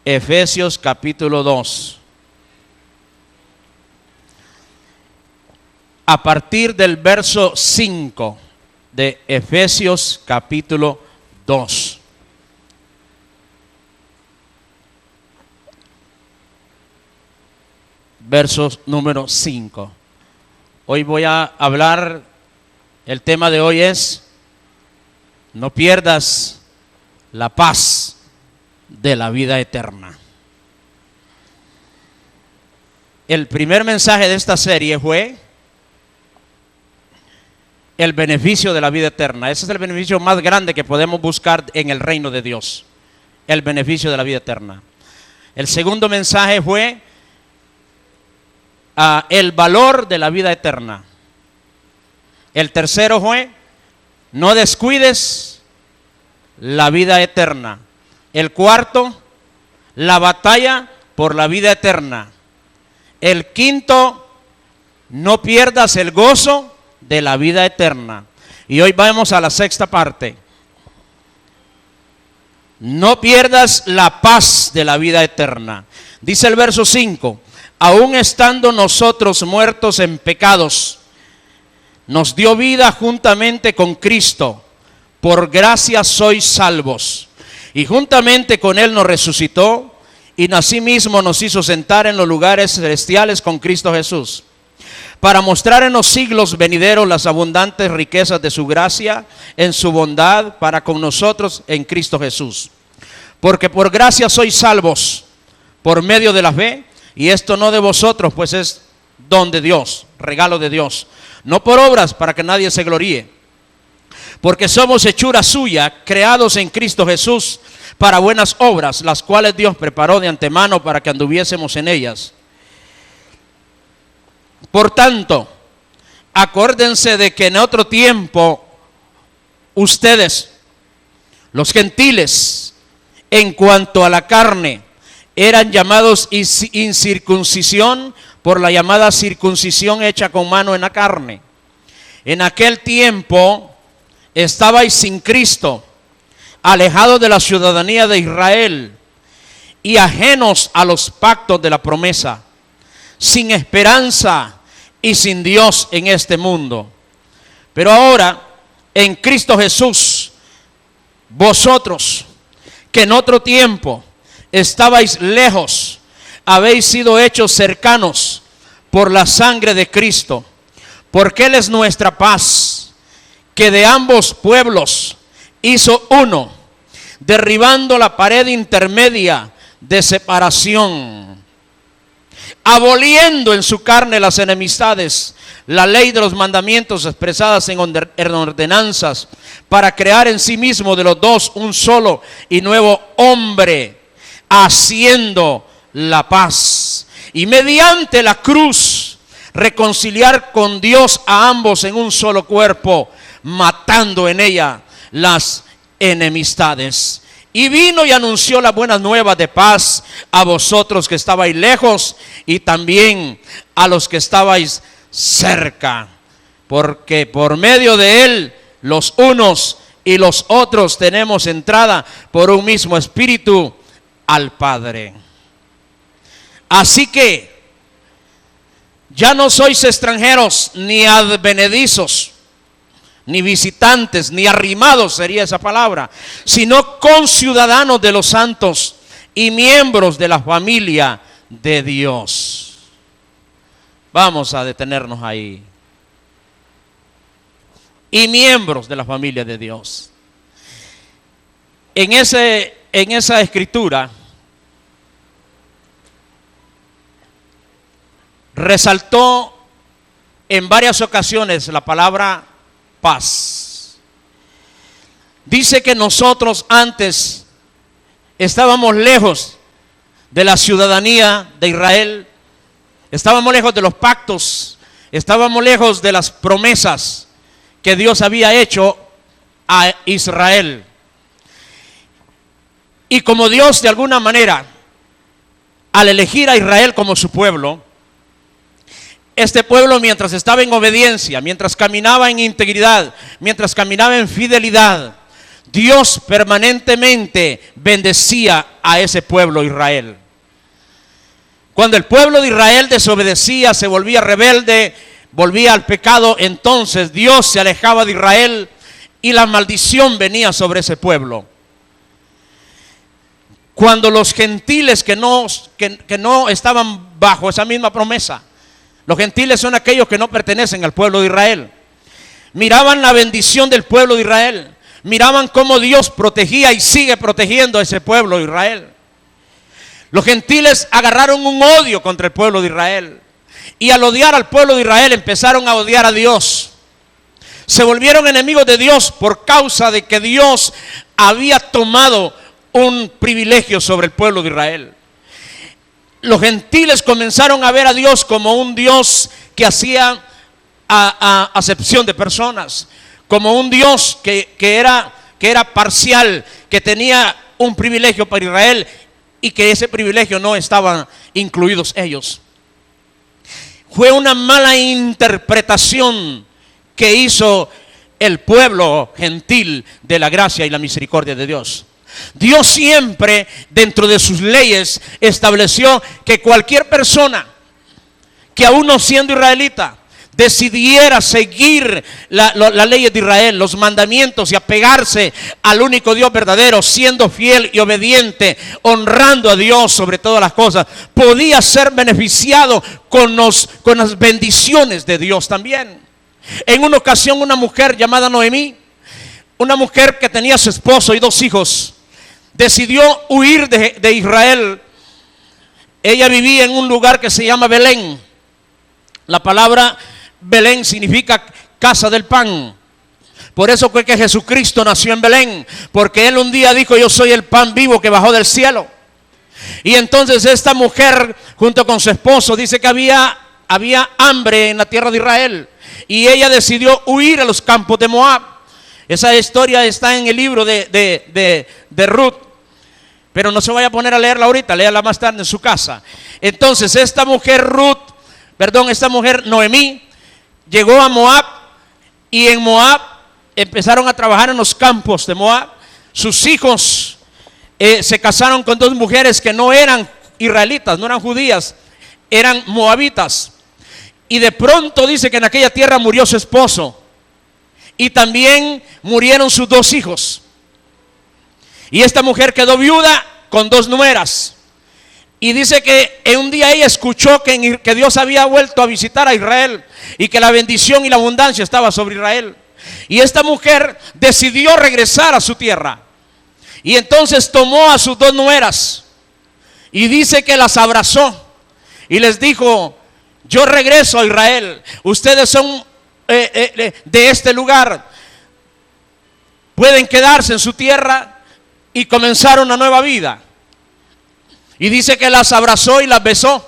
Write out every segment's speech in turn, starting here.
Efesios capítulo 2. A partir del verso 5 de Efesios capítulo 2. Versos número 5. Hoy voy a hablar, el tema de hoy es: no pierdas la paz de la vida eterna. El primer mensaje de esta serie fue el beneficio de la vida eterna. Ese es el beneficio más grande que podemos buscar en el reino de Dios, el beneficio de la vida eterna. El segundo mensaje fue el valor de la vida eterna. El tercero fue: no descuides la vida eterna. El cuarto, la batalla por la vida eterna. El quinto, no pierdas el gozo de la vida eterna. Y hoy vamos a la sexta parte. No pierdas la paz de la vida eterna. Dice el verso 5: aún estando nosotros muertos en pecados, nos dio vida juntamente con Cristo. Por gracia sois salvos. Y juntamente con Él nos resucitó, y asimismo nos hizo sentar en los lugares celestiales con Cristo Jesús, para mostrar en los siglos venideros las abundantes riquezas de su gracia en su bondad para con nosotros en Cristo Jesús. Porque por gracia sois salvos por medio de la fe, y esto no de vosotros, pues es don de Dios, regalo de Dios, no por obras para que nadie se gloríe. Porque somos hechura suya, creados en Cristo Jesús para buenas obras, las cuales Dios preparó de antemano para que anduviésemos en ellas. Por tanto, acuérdense de que en otro tiempo ustedes, los gentiles, en cuanto a la carne, eran llamados incircuncisión por la llamada circuncisión hecha con mano en la carne. En aquel tiempo estabais sin Cristo, alejados de la ciudadanía de Israel y ajenos a los pactos de la promesa, sin esperanza y sin Dios en este mundo. Pero ahora, en Cristo Jesús, vosotros que en otro tiempo estabais lejos, habéis sido hechos cercanos por la sangre de Cristo, porque Él es nuestra paz, que de ambos pueblos hizo uno, derribando la pared intermedia de separación, aboliendo en su carne las enemistades, la ley de los mandamientos expresadas en ordenanzas, para crear en sí mismo de los dos un solo y nuevo hombre, haciendo la paz, y mediante la cruz reconciliar con Dios a ambos en un solo cuerpo, matando en ella las enemistades. Y vino y anunció la buena nueva de paz a vosotros que estabais lejos, y también a los que estabais cerca, porque por medio de Él los unos y los otros tenemos entrada por un mismo espíritu al Padre. Así que ya no sois extranjeros ni advenedizos, ni visitantes, ni arrimados sería esa palabra, sino conciudadanos de los santos y miembros de la familia de Dios. Vamos a detenernos ahí. Y miembros de la familia de Dios. En esa escritura resaltó en varias ocasiones la palabra paz. Dice que nosotros antes estábamos lejos de la ciudadanía de Israel, estábamos lejos de los pactos, estábamos lejos de las promesas que Dios había hecho a Israel. Y como Dios de alguna manera, al elegir a Israel como su pueblo, este pueblo, mientras estaba en obediencia, mientras caminaba en integridad, mientras caminaba en fidelidad, Dios permanentemente bendecía a ese pueblo Israel. Cuando el pueblo de Israel desobedecía, se volvía rebelde, volvía al pecado, entonces Dios se alejaba de Israel y la maldición venía sobre ese pueblo. Cuando los gentiles que no estaban bajo esa misma promesa, los gentiles son aquellos que no pertenecen al pueblo de Israel, miraban la bendición del pueblo de Israel, miraban cómo Dios protegía y sigue protegiendo a ese pueblo de Israel. Los gentiles agarraron un odio contra el pueblo de Israel, y al odiar al pueblo de Israel empezaron a odiar a Dios. Se volvieron enemigos de Dios por causa de que Dios había tomado un privilegio sobre el pueblo de Israel. Los gentiles comenzaron a ver a Dios como un Dios que hacía acepción de personas, como un Dios que era parcial, que tenía un privilegio para Israel y que ese privilegio no estaban incluidos ellos. Fue una mala interpretación que hizo el pueblo gentil de la gracia y la misericordia de Dios. Dios siempre dentro de sus leyes estableció que cualquier persona que aún no siendo israelita decidiera seguir las leyes de Israel, los mandamientos y apegarse al único Dios verdadero, siendo fiel y obediente, honrando a Dios sobre todas las cosas, podía ser beneficiado con las bendiciones de Dios también. En una ocasión una mujer llamada Noemí, una mujer que tenía a su esposo y 2 hijos, decidió huir de Israel. Ella vivía en un lugar que se llama Belén. La palabra Belén significa casa del pan. Por eso fue que Jesucristo nació en Belén, porque Él un día dijo: yo soy el pan vivo que bajó del cielo. Y entonces esta mujer junto con su esposo dice que había hambre en la tierra de Israel, y ella decidió huir a los campos de Moab. Esa historia está en el libro de Ruth, pero no se vaya a poner a leerla ahorita, léala más tarde en su casa. Entonces esta mujer Noemí llegó a Moab, y en Moab empezaron a trabajar en los campos de Moab. Sus hijos se casaron con 2 mujeres que no eran israelitas, no eran judías, eran moabitas. Y de pronto dice que en aquella tierra murió su esposo, y también murieron sus 2 hijos. Y esta mujer quedó viuda con 2 nueras. Y dice que en un día ella escuchó que Dios había vuelto a visitar a Israel y que la bendición y la abundancia estaba sobre Israel. Y esta mujer decidió regresar a su tierra. Y entonces tomó a sus 2 nueras y dice que las abrazó y les dijo: yo regreso a Israel, ustedes son de este lugar, pueden quedarse en su tierra y comenzar una nueva vida. Y dice que las abrazó y las besó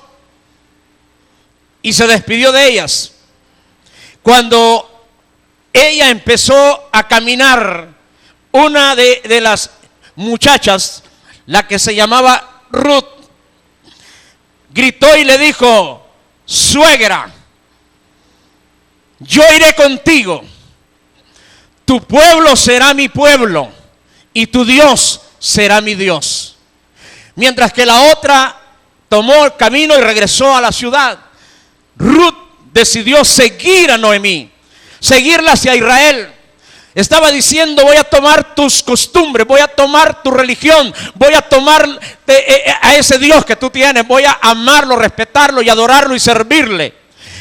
y se despidió de ellas. Cuando ella empezó a caminar, una de las muchachas, la que se llamaba Ruth, gritó y le dijo: suegra, yo iré contigo, tu pueblo será mi pueblo y tu Dios será mi Dios. Mientras que la otra tomó el camino y regresó a la ciudad, Ruth decidió seguir a Noemí, seguirla hacia Israel. Estaba diciendo: voy a tomar tus costumbres, voy a tomar tu religión, voy a tomar a ese Dios que tú tienes, voy a amarlo, respetarlo y adorarlo y servirle.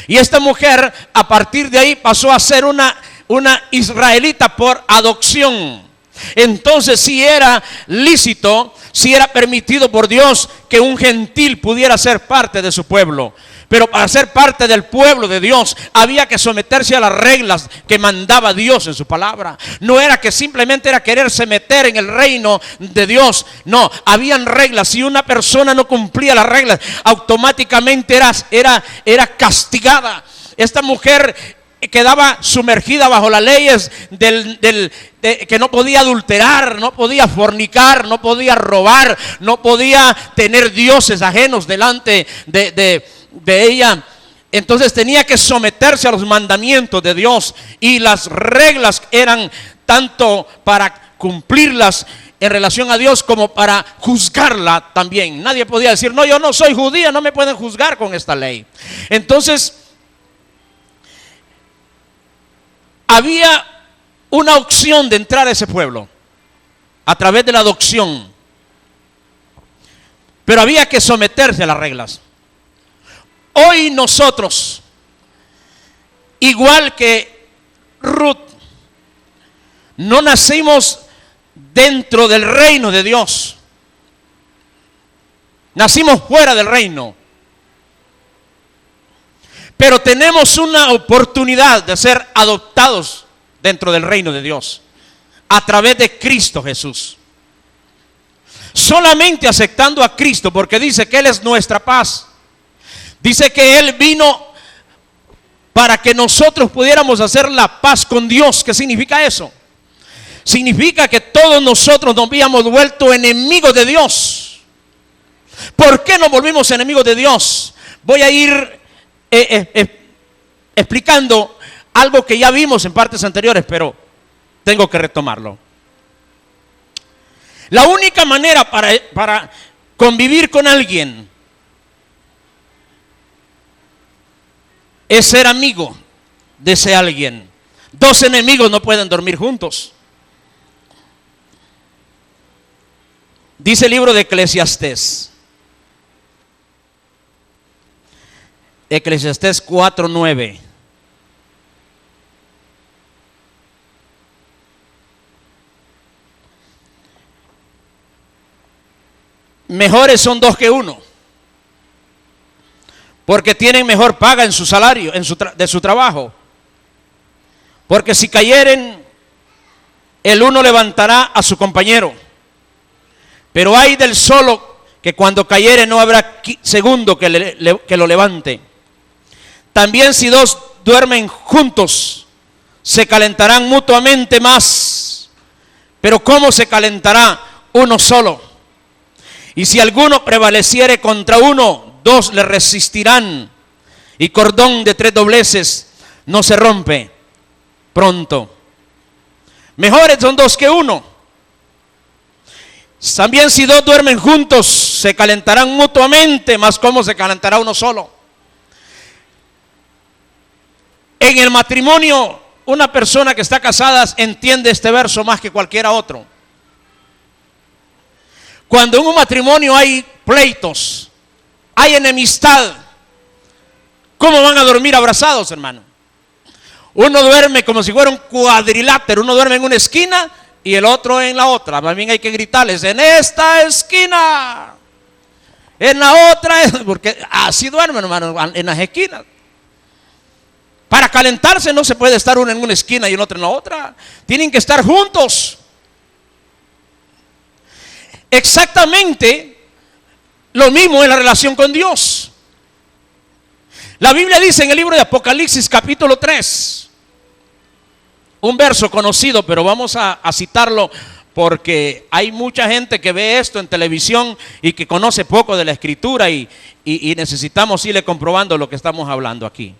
Y esta mujer a partir de ahí pasó a ser una israelita por adopción. Entonces sí era lícito, sí era permitido por Dios que un gentil pudiera ser parte de su pueblo. Pero para ser parte del pueblo de Dios había que someterse a las reglas que mandaba Dios en su palabra. No era que simplemente era quererse meter en el reino de Dios. No, habían reglas. Si una persona no cumplía las reglas, automáticamente era castigada. Esta mujer quedaba sumergida bajo las leyes que no podía adulterar, no podía fornicar, no podía robar, no podía tener dioses ajenos delante de ella. Entonces tenía que someterse a los mandamientos de Dios, y las reglas eran tanto para cumplirlas en relación a Dios como para juzgarla también. Nadie podía decir, no, yo no soy judía, no me pueden juzgar con esta ley. Entonces, había una opción de entrar a ese pueblo a través de la adopción, pero había que someterse a las reglas. Hoy nosotros, igual que Ruth, no nacimos dentro del reino de Dios, nacimos fuera del reino, pero tenemos una oportunidad de ser adoptados dentro del reino de Dios a través de Cristo Jesús. Solamente aceptando a Cristo, porque dice que Él es nuestra paz. Dice que Él vino para que nosotros pudiéramos hacer la paz con Dios. ¿Qué significa eso? Significa que todos nosotros nos habíamos vuelto enemigos de Dios. ¿Por qué nos volvimos enemigos de Dios? Voy a ir explicando algo que ya vimos en partes anteriores, pero tengo que retomarlo. La única manera para convivir con alguien es ser amigo de ese alguien. Dos enemigos no pueden dormir juntos. Dice el libro de Eclesiastés. Eclesiastés 4:9. Mejores son dos que uno, porque tienen mejor paga en su salario, de su trabajo. Porque si cayeren, el uno levantará a su compañero. Pero hay del solo que cuando cayere no habrá segundo que lo levante. También si dos duermen juntos, se calentarán mutuamente más. Pero ¿cómo se calentará uno solo? Y si alguno prevaleciere contra uno, dos le resistirán. Y cordón de 3 dobleces no se rompe pronto. Mejores son dos que uno. También si dos duermen juntos, se calentarán mutuamente, mas ¿cómo se calentará uno solo? En el matrimonio, una persona que está casada entiende este verso más que cualquiera otro. Cuando en un matrimonio hay pleitos, hay enemistad, ¿cómo van a dormir abrazados, hermano? Uno duerme como si fuera un cuadrilátero, uno duerme en una esquina y el otro en la otra. También hay que gritarles, en esta esquina, en la otra, porque así duermen, hermano, en las esquinas. Para calentarse no se puede estar uno en una esquina y el otro en la otra. Tienen que estar juntos. Exactamente lo mismo en la relación con Dios. La Biblia dice en el libro de Apocalipsis capítulo 3, un verso conocido, pero vamos a citarlo porque hay mucha gente que ve esto en televisión y que conoce poco de la Escritura y necesitamos irle comprobando lo que estamos hablando aquí.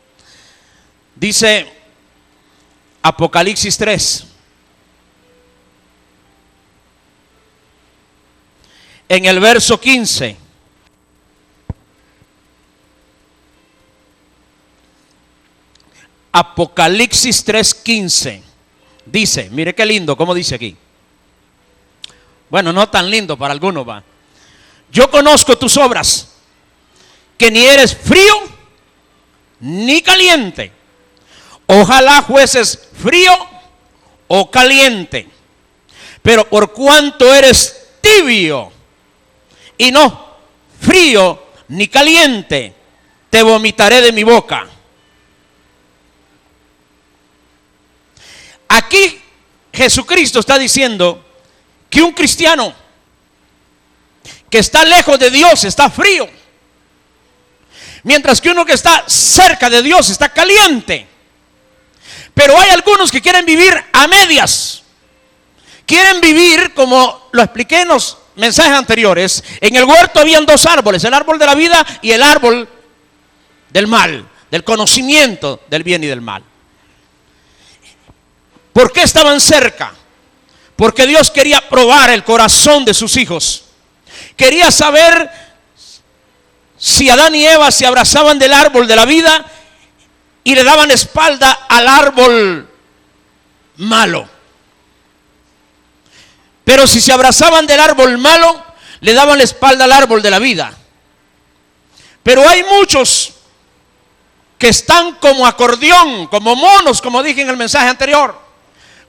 Dice Apocalipsis 3. En el verso 15. Apocalipsis 3:15. Dice, mire qué lindo, como dice aquí. Bueno, no tan lindo para algunos, va. Yo conozco tus obras, que ni eres frío ni caliente. Ojalá fueses frío o caliente. Pero por cuanto eres tibio y no frío ni caliente, te vomitaré de mi boca. Aquí Jesucristo está diciendo que un cristiano que está lejos de Dios está frío, mientras que uno que está cerca de Dios está caliente. Pero hay algunos que quieren vivir a medias. Quieren vivir, como lo expliqué en los mensajes anteriores, en el huerto habían dos árboles, el árbol de la vida y el árbol del mal, del conocimiento del bien y del mal. ¿Por qué estaban cerca? Porque Dios quería probar el corazón de sus hijos. Quería saber si Adán y Eva se abrazaban del árbol de la vida y le daban espalda al árbol malo. Pero si se abrazaban del árbol malo, le daban la espalda al árbol de la vida. Pero hay muchos que están como acordeón, como monos, como dije en el mensaje anterior.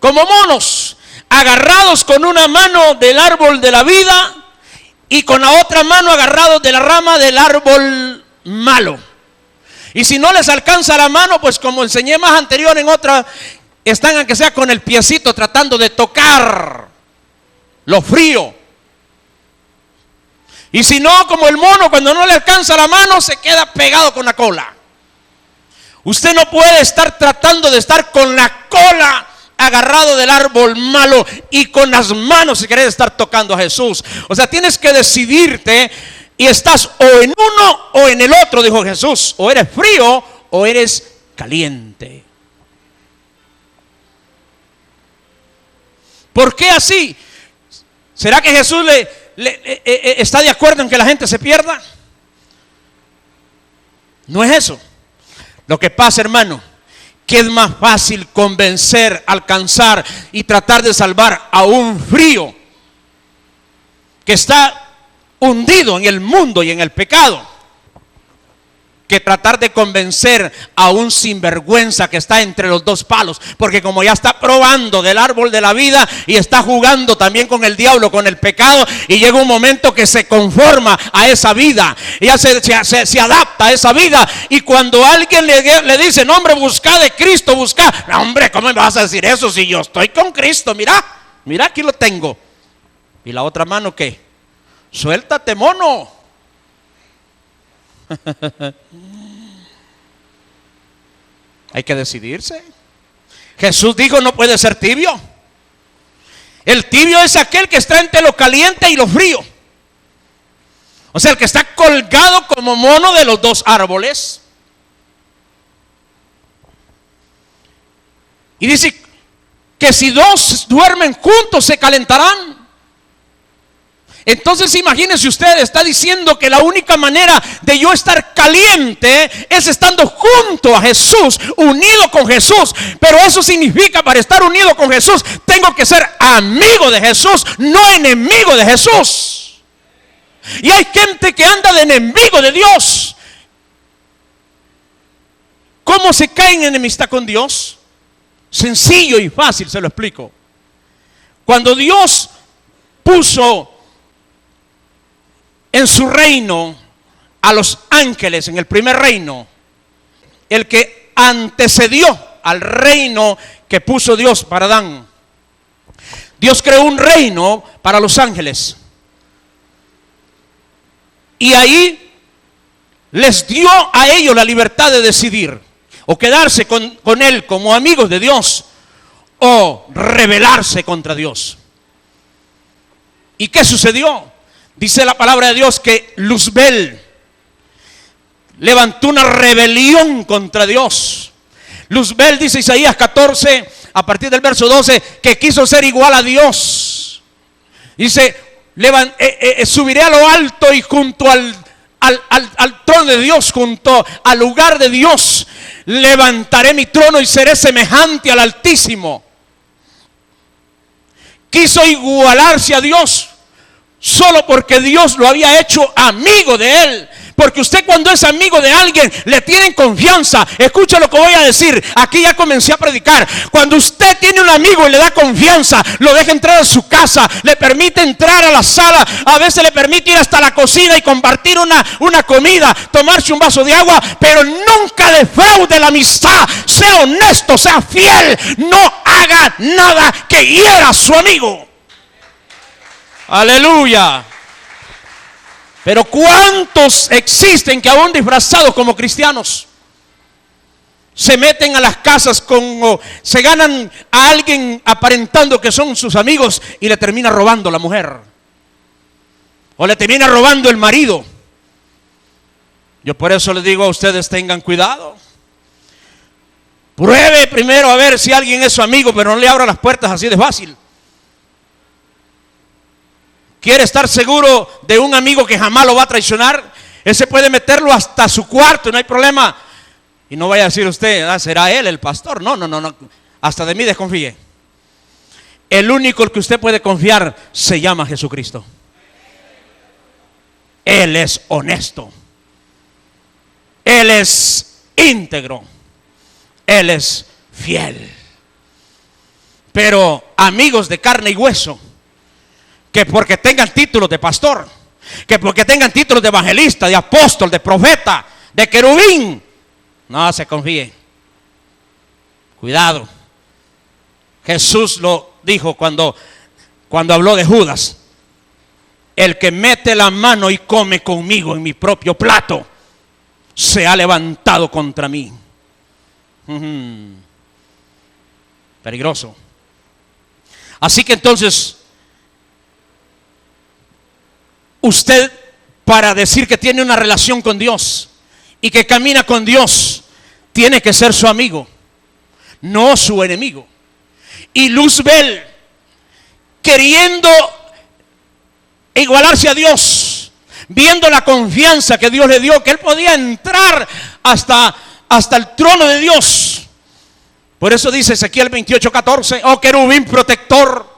Como monos, agarrados con una mano del árbol de la vida y con la otra mano agarrados de la rama del árbol malo. Y si no les alcanza la mano, pues como enseñé más anterior en otra, están aunque sea con el piecito tratando de tocar lo frío. Y si no, como el mono, cuando no le alcanza la mano, se queda pegado con la cola. Usted no puede estar tratando de estar con la cola agarrado del árbol malo y con las manos si querés estar tocando a Jesús. O sea, tienes que decidirte y estás o en uno o en el otro, dijo Jesús. O eres frío o eres caliente. ¿Por qué así? ¿Será que Jesús está de acuerdo en que la gente se pierda? No es eso. Lo que pasa, hermano, que es más fácil convencer, alcanzar y tratar de salvar a un frío que está hundido en el mundo y en el pecado, que tratar de convencer a un sinvergüenza que está entre los dos palos, porque como ya está probando del árbol de la vida y está jugando también con el diablo, con el pecado, y llega un momento que se conforma a esa vida, y ya se adapta a esa vida, y cuando alguien le dice, no hombre, busca de Cristo, busca, no hombre, ¿cómo me vas a decir eso si yo estoy con Cristo? Mira aquí lo tengo. Y la otra mano, ¿qué? Suéltate, mono. Hay que decidirse. Jesús dijo, no puede ser tibio. El tibio es aquel que está entre lo caliente y lo frío. O sea, el que está colgado como mono de los dos árboles. Y dice que si dos duermen juntos se calentarán. Entonces imagínense usted, está diciendo que la única manera de yo estar caliente es estando junto a Jesús, unido con Jesús. Pero eso significa, para estar unido con Jesús, tengo que ser amigo de Jesús, no enemigo de Jesús. Y hay gente que anda de enemigo de Dios. ¿Cómo se cae en enemistad con Dios? Sencillo y fácil, se lo explico. Cuando Dios puso en su reino a los ángeles, en el primer reino, el que antecedió al reino que puso Dios para Adán, Dios creó un reino para los ángeles y ahí les dio a ellos la libertad de decidir o quedarse con él como amigos de Dios o rebelarse contra Dios. ¿Y qué sucedió? Dice la palabra de Dios que Luzbel levantó una rebelión contra Dios. Luzbel, dice Isaías 14, a partir del verso 12, que quiso ser igual a Dios. Dice, subiré a lo alto y junto al trono de Dios, junto al lugar de Dios, levantaré mi trono y seré semejante al Altísimo. Quiso igualarse a Dios. Solo porque Dios lo había hecho amigo de él. Porque usted cuando es amigo de alguien le tienen confianza. Escucha lo que voy a decir. Aquí ya comencé a predicar. Cuando usted tiene un amigo y le da confianza, lo deja entrar a su casa, le permite entrar a la sala, a veces le permite ir hasta la cocina y compartir una comida, tomarse un vaso de agua, pero nunca defraude la amistad. Sea honesto, sea fiel. No haga nada que hiera a su amigo. Aleluya. Pero ¿cuántos existen que aún disfrazados como cristianos se meten a las casas o se ganan a alguien aparentando que son sus amigos y le termina robando la mujer? O le termina robando el marido. Yo por eso les digo a ustedes, tengan cuidado. Pruebe primero a ver si alguien es su amigo, pero no le abra las puertas así de fácil. ¿Quiere estar seguro de un amigo que jamás lo va a traicionar? Ese puede meterlo hasta su cuarto, no hay problema. Y no vaya a decir usted, será él el pastor. No, hasta de mí desconfíe. El único que usted puede confiar se llama Jesucristo. Él es honesto. Él es íntegro. Él es fiel. Pero amigos de carne y hueso, que porque tengan títulos de pastor, que porque tengan títulos de evangelista, de apóstol, de profeta, de querubín, no se confíe. Cuidado. Jesús lo dijo cuando habló de Judas: el que mete la mano y come conmigo en mi propio plato se ha levantado contra mí. Peligroso. Así que entonces, usted, para decir que tiene una relación con Dios y que camina con Dios, tiene que ser su amigo, no su enemigo. Y Luzbel, queriendo igualarse a Dios, viendo la confianza que Dios le dio, que él podía entrar hasta el trono de Dios. Por eso dice Ezequiel 28:14, oh querubín protector.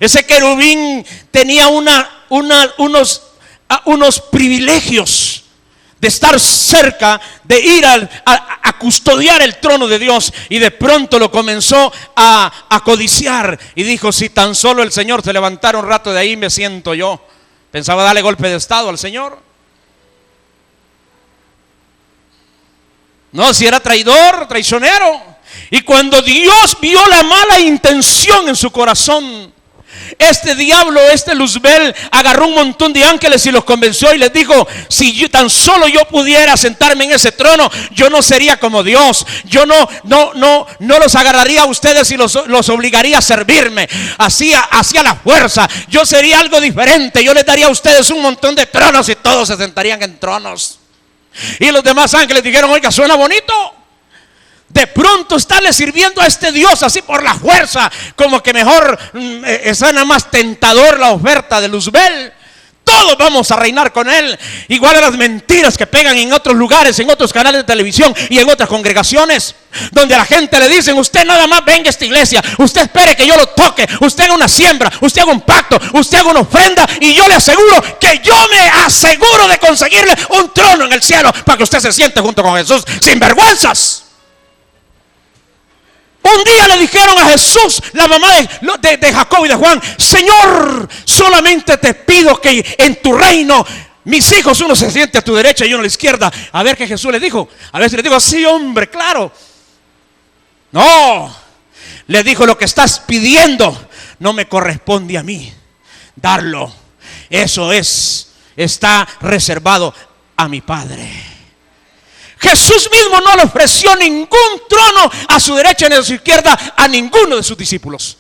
Ese querubín tenía unos privilegios de estar cerca, de ir a custodiar el trono de Dios. Y de pronto lo comenzó a codiciar y dijo: si tan solo el Señor se levantara un rato de ahí, me siento yo. Pensaba darle golpe de estado al Señor. No, si era traidor, traicionero. Y cuando Dios vio la mala intención en su corazón, este diablo, este Luzbel, agarró un montón de ángeles y los convenció y les dijo: si tan solo yo pudiera sentarme en ese trono, yo no sería como Dios. Yo no los agarraría a ustedes y los obligaría a servirme así a la fuerza. Yo sería algo diferente. Yo les daría a ustedes un montón de tronos y todos se sentarían en tronos. Y los demás ángeles dijeron: oiga, suena bonito. De pronto estarle sirviendo a este Dios así por la fuerza, como que mejor suena más tentador la oferta de Luzbel. Todos vamos a reinar con él. Igual a las mentiras que pegan en otros lugares, en otros canales de televisión y en otras congregaciones, donde a la gente le dicen: usted nada más venga a esta iglesia, usted espere que yo lo toque, usted haga una siembra, usted haga un pacto, usted haga una ofrenda, y yo le aseguro que yo me aseguro de conseguirle un trono en el cielo para que usted se siente junto con Jesús, sin vergüenzas. Un día le dijeron a Jesús, la mamá de Jacob y de Juan: Señor, solamente te pido que en tu reino mis hijos, uno se siente a tu derecha y uno a la izquierda. A ver qué Jesús le dijo. A ver si le dijo: sí, hombre, claro. No, le dijo: lo que estás pidiendo no me corresponde a mí darlo. Eso está reservado a mi Padre. Jesús mismo no le ofreció ningún trono a su derecha ni a su izquierda a ninguno de sus discípulos.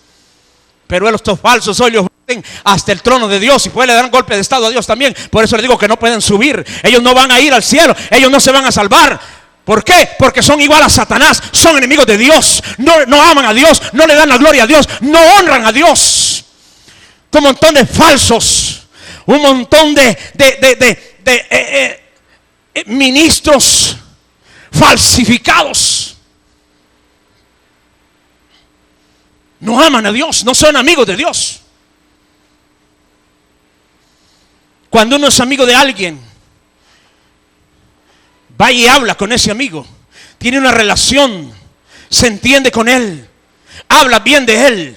Pero estos falsos hoy le ofrecen hasta el trono de Dios, y pues le dan golpe de estado a Dios también. Por eso le digo que no pueden subir. Ellos no van a ir al cielo, ellos no se van a salvar. ¿Por qué? Porque son igual a Satanás, son enemigos de Dios, no aman a Dios, no le dan la gloria a Dios, no honran a Dios. Un montón de falsos, un montón de ministros falsificados. No aman a Dios, no son amigos de Dios. Cuando uno es amigo de alguien, va y habla con ese amigo, tiene una relación, se entiende con él, habla bien de él.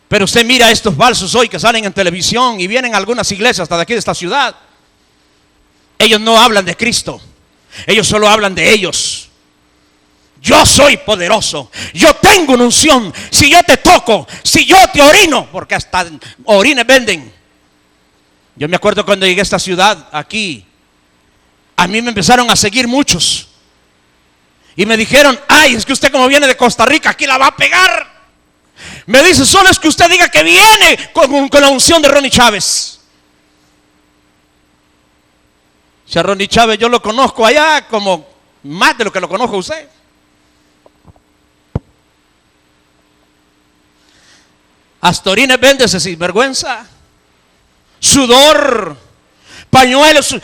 Pero usted mira a estos falsos hoy que salen en televisión y vienen a algunas iglesias hasta de aquí de esta ciudad. Ellos no hablan de Cristo, ellos solo hablan de ellos. Yo soy poderoso, yo tengo una unción. Si yo te toco, si yo te orino, porque hasta orines venden. Yo me acuerdo cuando llegué a esta ciudad, aquí, a mí me empezaron a seguir muchos. Y me dijeron: ay, es que usted como viene de Costa Rica, aquí la va a pegar. Me dice: solo es que usted diga que viene con la unción de Ronnie Chávez. Si a Ronnie Chávez yo lo conozco allá como más de lo que lo conozco a usted. Astorines vende ese sinvergüenza. Sudor, pañuelos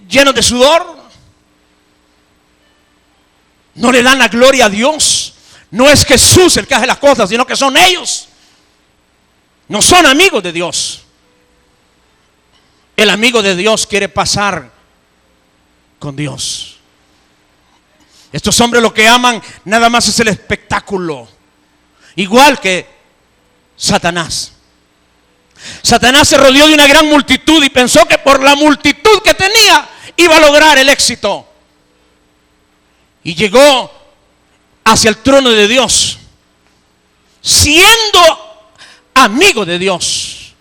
llenos de sudor. No le dan la gloria a Dios. No es Jesús el que hace las cosas, sino que son ellos. No son amigos de Dios. El amigo de Dios quiere pasar con Dios. Estos hombres lo que aman nada más es el espectáculo. Igual que Satanás. Satanás se rodeó de una gran multitud y pensó que por la multitud que tenía iba a lograr el éxito. Y llegó hacia el trono de Dios, siendo amigo de Dios.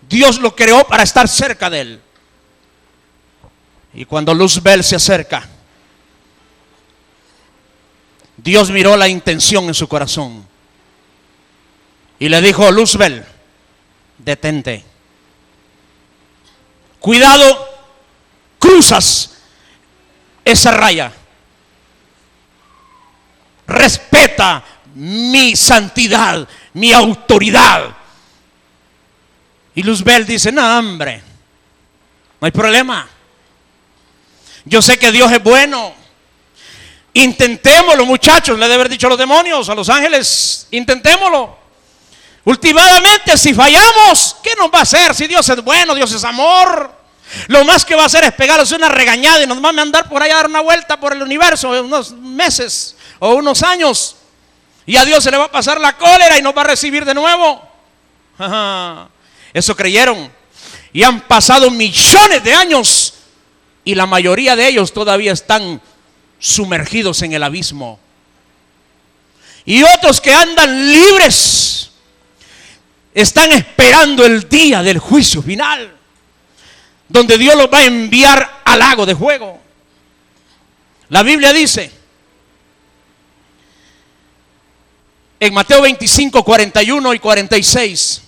Dios lo creó para estar cerca de él. Y cuando Luzbel se acerca, Dios miró la intención en su corazón y le dijo: Luzbel, detente. Cuidado, cruzas esa raya. Respeta mi santidad, mi autoridad. Y Luzbel dice: no, hombre, no hay problema. Yo sé que Dios es bueno. Intentémoslo, muchachos. Le debe haber dicho a los demonios, a los ángeles: intentémoslo. Últimamente, si fallamos, ¿qué nos va a hacer? Si Dios es bueno, Dios es amor, lo más que va a hacer es pegarnos una regañada y nos va a mandar por allá a dar una vuelta por el universo unos meses o unos años, y a Dios se le va a pasar la cólera y nos va a recibir de nuevo. Eso creyeron, y han pasado millones de años y la mayoría de ellos todavía están sumergidos en el abismo. Y otros que andan libres están esperando el día del juicio final, donde Dios los va a enviar al lago de fuego. La Biblia dice en Mateo 25, 41 y 46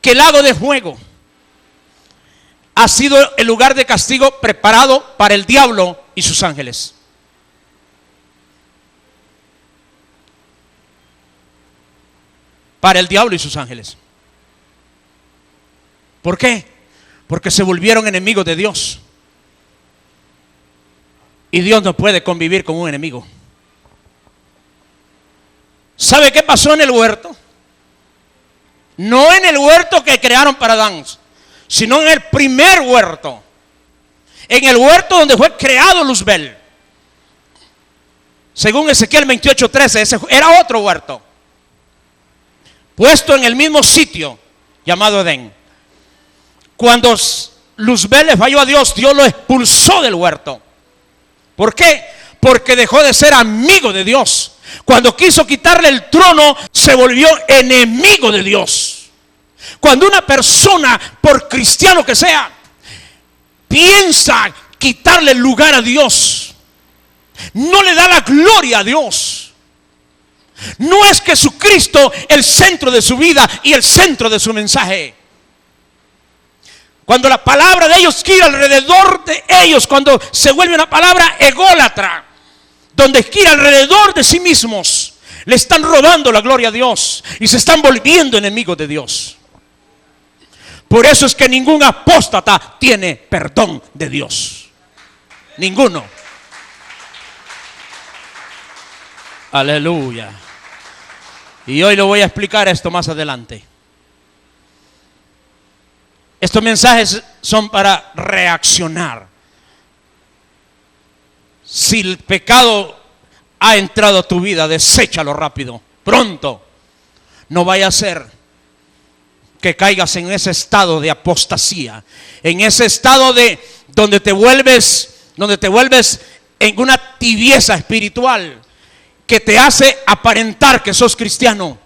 que el lago de fuego ha sido el lugar de castigo preparado para el diablo y sus ángeles. Para el diablo y sus ángeles. ¿Por qué? Porque se volvieron enemigos de Dios. Y Dios no puede convivir con un enemigo. ¿Sabe qué pasó en el huerto? No en el huerto que crearon para Adán, sino en el primer huerto. En el huerto donde fue creado Luzbel. Según Ezequiel 28:13, ese era otro huerto, puesto en el mismo sitio llamado Edén. Cuando Luzbel le falló a Dios, Dios lo expulsó del huerto. ¿Por qué? Porque dejó de ser amigo de Dios. Cuando quiso quitarle el trono, se volvió enemigo de Dios. Cuando una persona, por cristiano que sea, piensa quitarle el lugar a Dios, no le da la gloria a Dios. No es Jesucristo el centro de su vida y el centro de su mensaje. Cuando la palabra de ellos gira alrededor de ellos, cuando se vuelve una palabra ególatra, donde gira alrededor de sí mismos, le están robando la gloria a Dios y se están volviendo enemigos de Dios. Por eso es que ningún apóstata tiene perdón de Dios. Ninguno. Aleluya. Y hoy lo voy a explicar esto más adelante. Estos mensajes son para reaccionar. Si el pecado ha entrado a tu vida, deséchalo rápido, pronto. No vaya a ser que caigas en ese estado de apostasía, en ese estado de donde te vuelves en una tibieza espiritual que te hace aparentar que sos cristiano,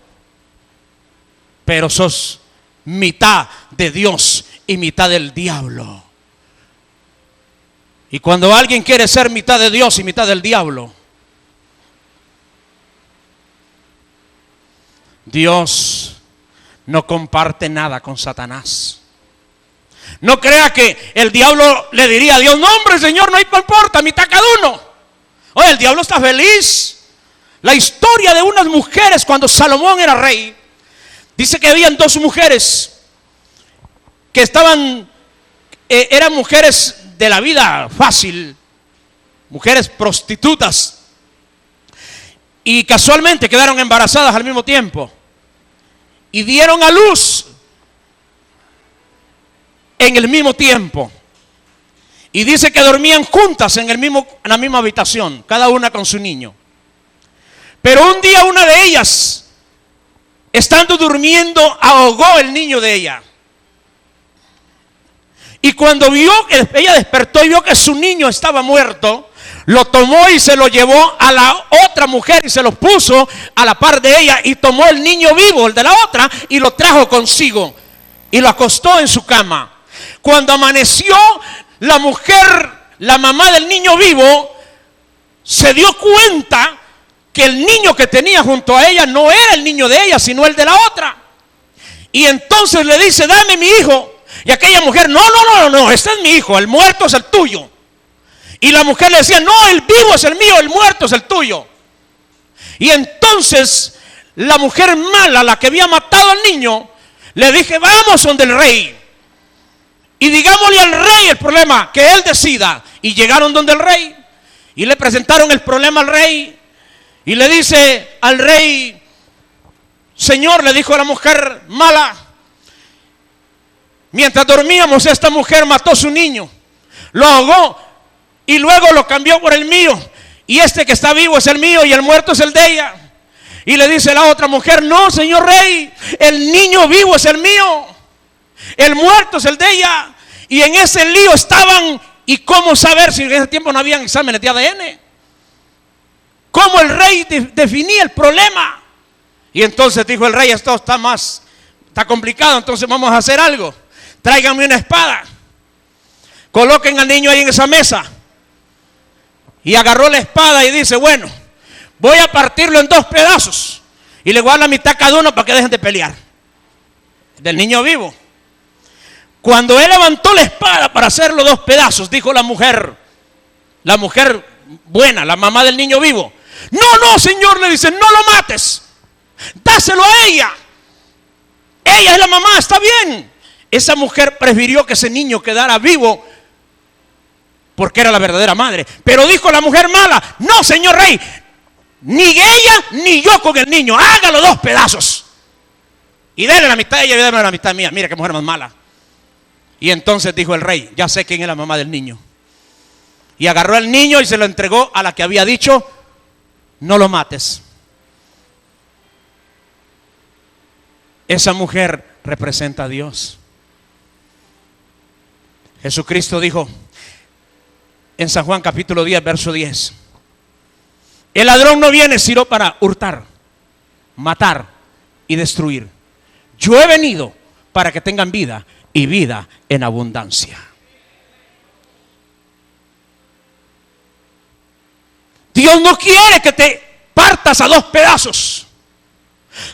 pero sos mitad de Dios y mitad del diablo. Y cuando alguien quiere ser mitad de Dios y mitad del diablo, Dios no comparte nada con Satanás. No crea que el diablo le diría a Dios: no, hombre, Señor, no importa, mitad cada uno. Oye, el diablo está feliz. la historia de unas mujeres cuando Salomón era rey. Dice que habían dos mujeres que eran mujeres de la vida fácil, mujeres prostitutas, y casualmente quedaron embarazadas al mismo tiempo y dieron a luz en el mismo tiempo. Y dice que dormían juntas en la misma habitación, cada una con su niño. Pero un día una de ellas, estando durmiendo, ahogó el niño de ella. Y cuando ella despertó y vio que su niño estaba muerto, lo tomó y se lo llevó a la otra mujer y se lo puso a la par de ella, y tomó el niño vivo, el de la otra, y lo trajo consigo y lo acostó en su cama. Cuando amaneció, la mujer, la mamá del niño vivo, se dio cuenta que el niño que tenía junto a ella no era el niño de ella, sino el de la otra. Y entonces le dice: dame mi hijo. Y aquella mujer: no, este es mi hijo, el muerto es el tuyo. Y la mujer le decía: no, el vivo es el mío, el muerto es el tuyo. Y entonces la mujer mala, la que había matado al niño, le dije: vamos donde el rey y digámosle al rey el problema, que él decida. Y llegaron donde el rey y le presentaron el problema al rey. Y le dice al rey: señor, le dijo a la mujer mala, mientras dormíamos esta mujer mató a su niño, lo ahogó y luego lo cambió por el mío, y este que está vivo es el mío y el muerto es el de ella. Y le dice la otra mujer: no, señor rey, el niño vivo es el mío, el muerto es el de ella. Y en ese lío estaban. ¿Y cómo saber si en ese tiempo no habían exámenes de ADN? ¿Cómo el rey definía el problema? Y entonces dijo el rey: esto está complicado, entonces vamos a hacer algo. Tráiganme una espada, coloquen al niño ahí en esa mesa. Y agarró la espada y dice: bueno, voy a partirlo en dos pedazos y le voy a dar la mitad a cada uno para que dejen de pelear. Del niño vivo. Cuando él levantó la espada para hacerlo dos pedazos, dijo la mujer buena, la mamá del niño vivo: no, señor, le dice, no lo mates, dáselo a ella. Ella es la mamá, está bien. Esa mujer prefirió que ese niño quedara vivo porque era la verdadera madre. Pero dijo la mujer mala: no, señor rey, ni ella ni yo con el niño, hágalo dos pedazos y déle la mitad a ella y déle la mitad mía. Mira qué mujer más mala. Y entonces dijo el rey: ya sé quién es la mamá del niño. Y agarró al niño y se lo entregó a la que había dicho: no lo mates. Esa mujer representa a Dios. Jesucristo dijo en San Juan capítulo 10, verso 10: el ladrón no viene sino para hurtar, matar y destruir. Yo he venido para que tengan vida y vida en abundancia. Dios no quiere que te partas a dos pedazos.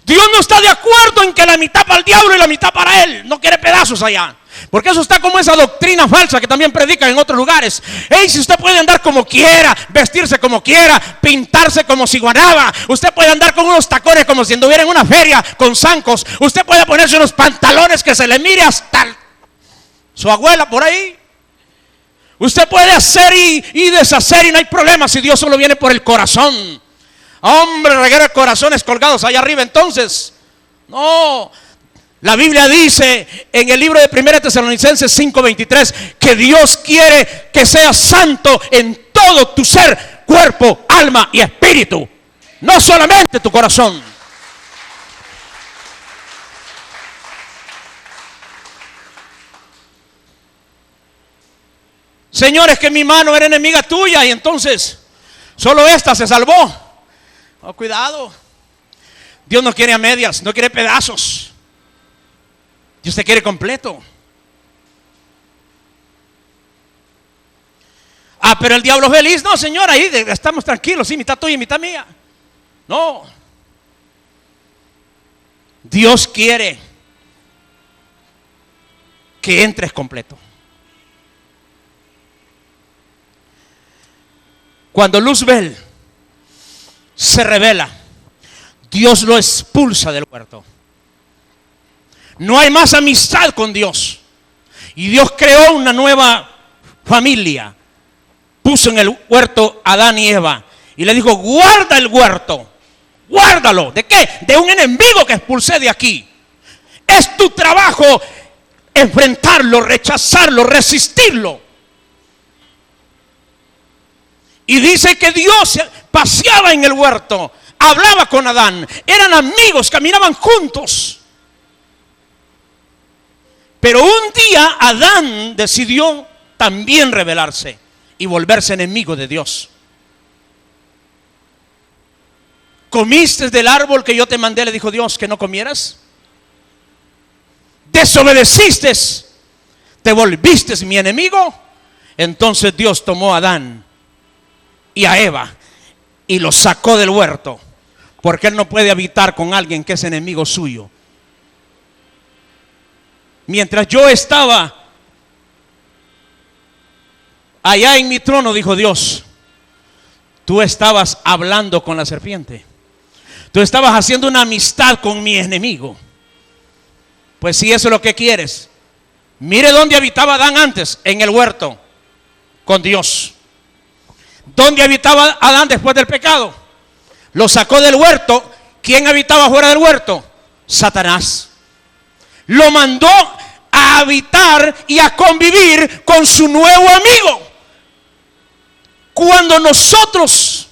Dios no está de acuerdo en que la mitad para el diablo y la mitad para él. No quiere pedazos allá. Porque eso está como esa doctrina falsa que también predican en otros lugares. Si usted puede andar como quiera, vestirse como quiera, pintarse como si guanaba, usted puede andar con unos tacones como si anduviera en una feria con zancos, usted puede ponerse unos pantalones que se le mire hasta su abuela por ahí. Usted puede hacer y deshacer y no hay problema si Dios solo viene por el corazón. Hombre, reguero de corazones colgados allá arriba. Entonces, no. La Biblia dice en el libro de 1 Tesalonicenses 5:23 que Dios quiere que seas santo en todo tu ser, cuerpo, alma y espíritu, no solamente tu corazón. Señores, que mi mano era enemiga tuya y entonces solo esta se salvó. Oh, cuidado. Dios no quiere a medias, no quiere pedazos. Dios te quiere completo. Pero el diablo es feliz. No, señor, ahí estamos tranquilos, sí, mitad tuya y mitad mía. No. Dios quiere que entres completo. Cuando Luzbel se rebela, Dios lo expulsa del huerto. No hay más amistad con Dios. Y Dios creó una nueva familia. Puso en el huerto a Adán y Eva y le dijo: guarda el huerto, guárdalo. ¿De qué? De un enemigo que expulsé de aquí. Es tu trabajo enfrentarlo, rechazarlo, resistirlo. Y dice que Dios paseaba en el huerto, hablaba con Adán, eran amigos, caminaban juntos. Pero un día Adán decidió también rebelarse y volverse enemigo de Dios. ¿Comiste del árbol que yo te mandé, le dijo Dios, que no comieras? Desobedeciste, te volviste mi enemigo. Entonces Dios tomó a Adán y a Eva y los sacó del huerto, porque él no puede habitar con alguien que es enemigo suyo. Mientras yo estaba allá en mi trono, dijo Dios, tú estabas hablando con la serpiente. Tú estabas haciendo una amistad con mi enemigo. Pues si eso es lo que quieres, mire dónde habitaba Adán antes, en el huerto, con Dios. ¿Dónde habitaba Adán después del pecado? Lo sacó del huerto. ¿Quién habitaba fuera del huerto? Satanás. Lo mandó a habitar y a convivir con su nuevo amigo. Cuando nosotros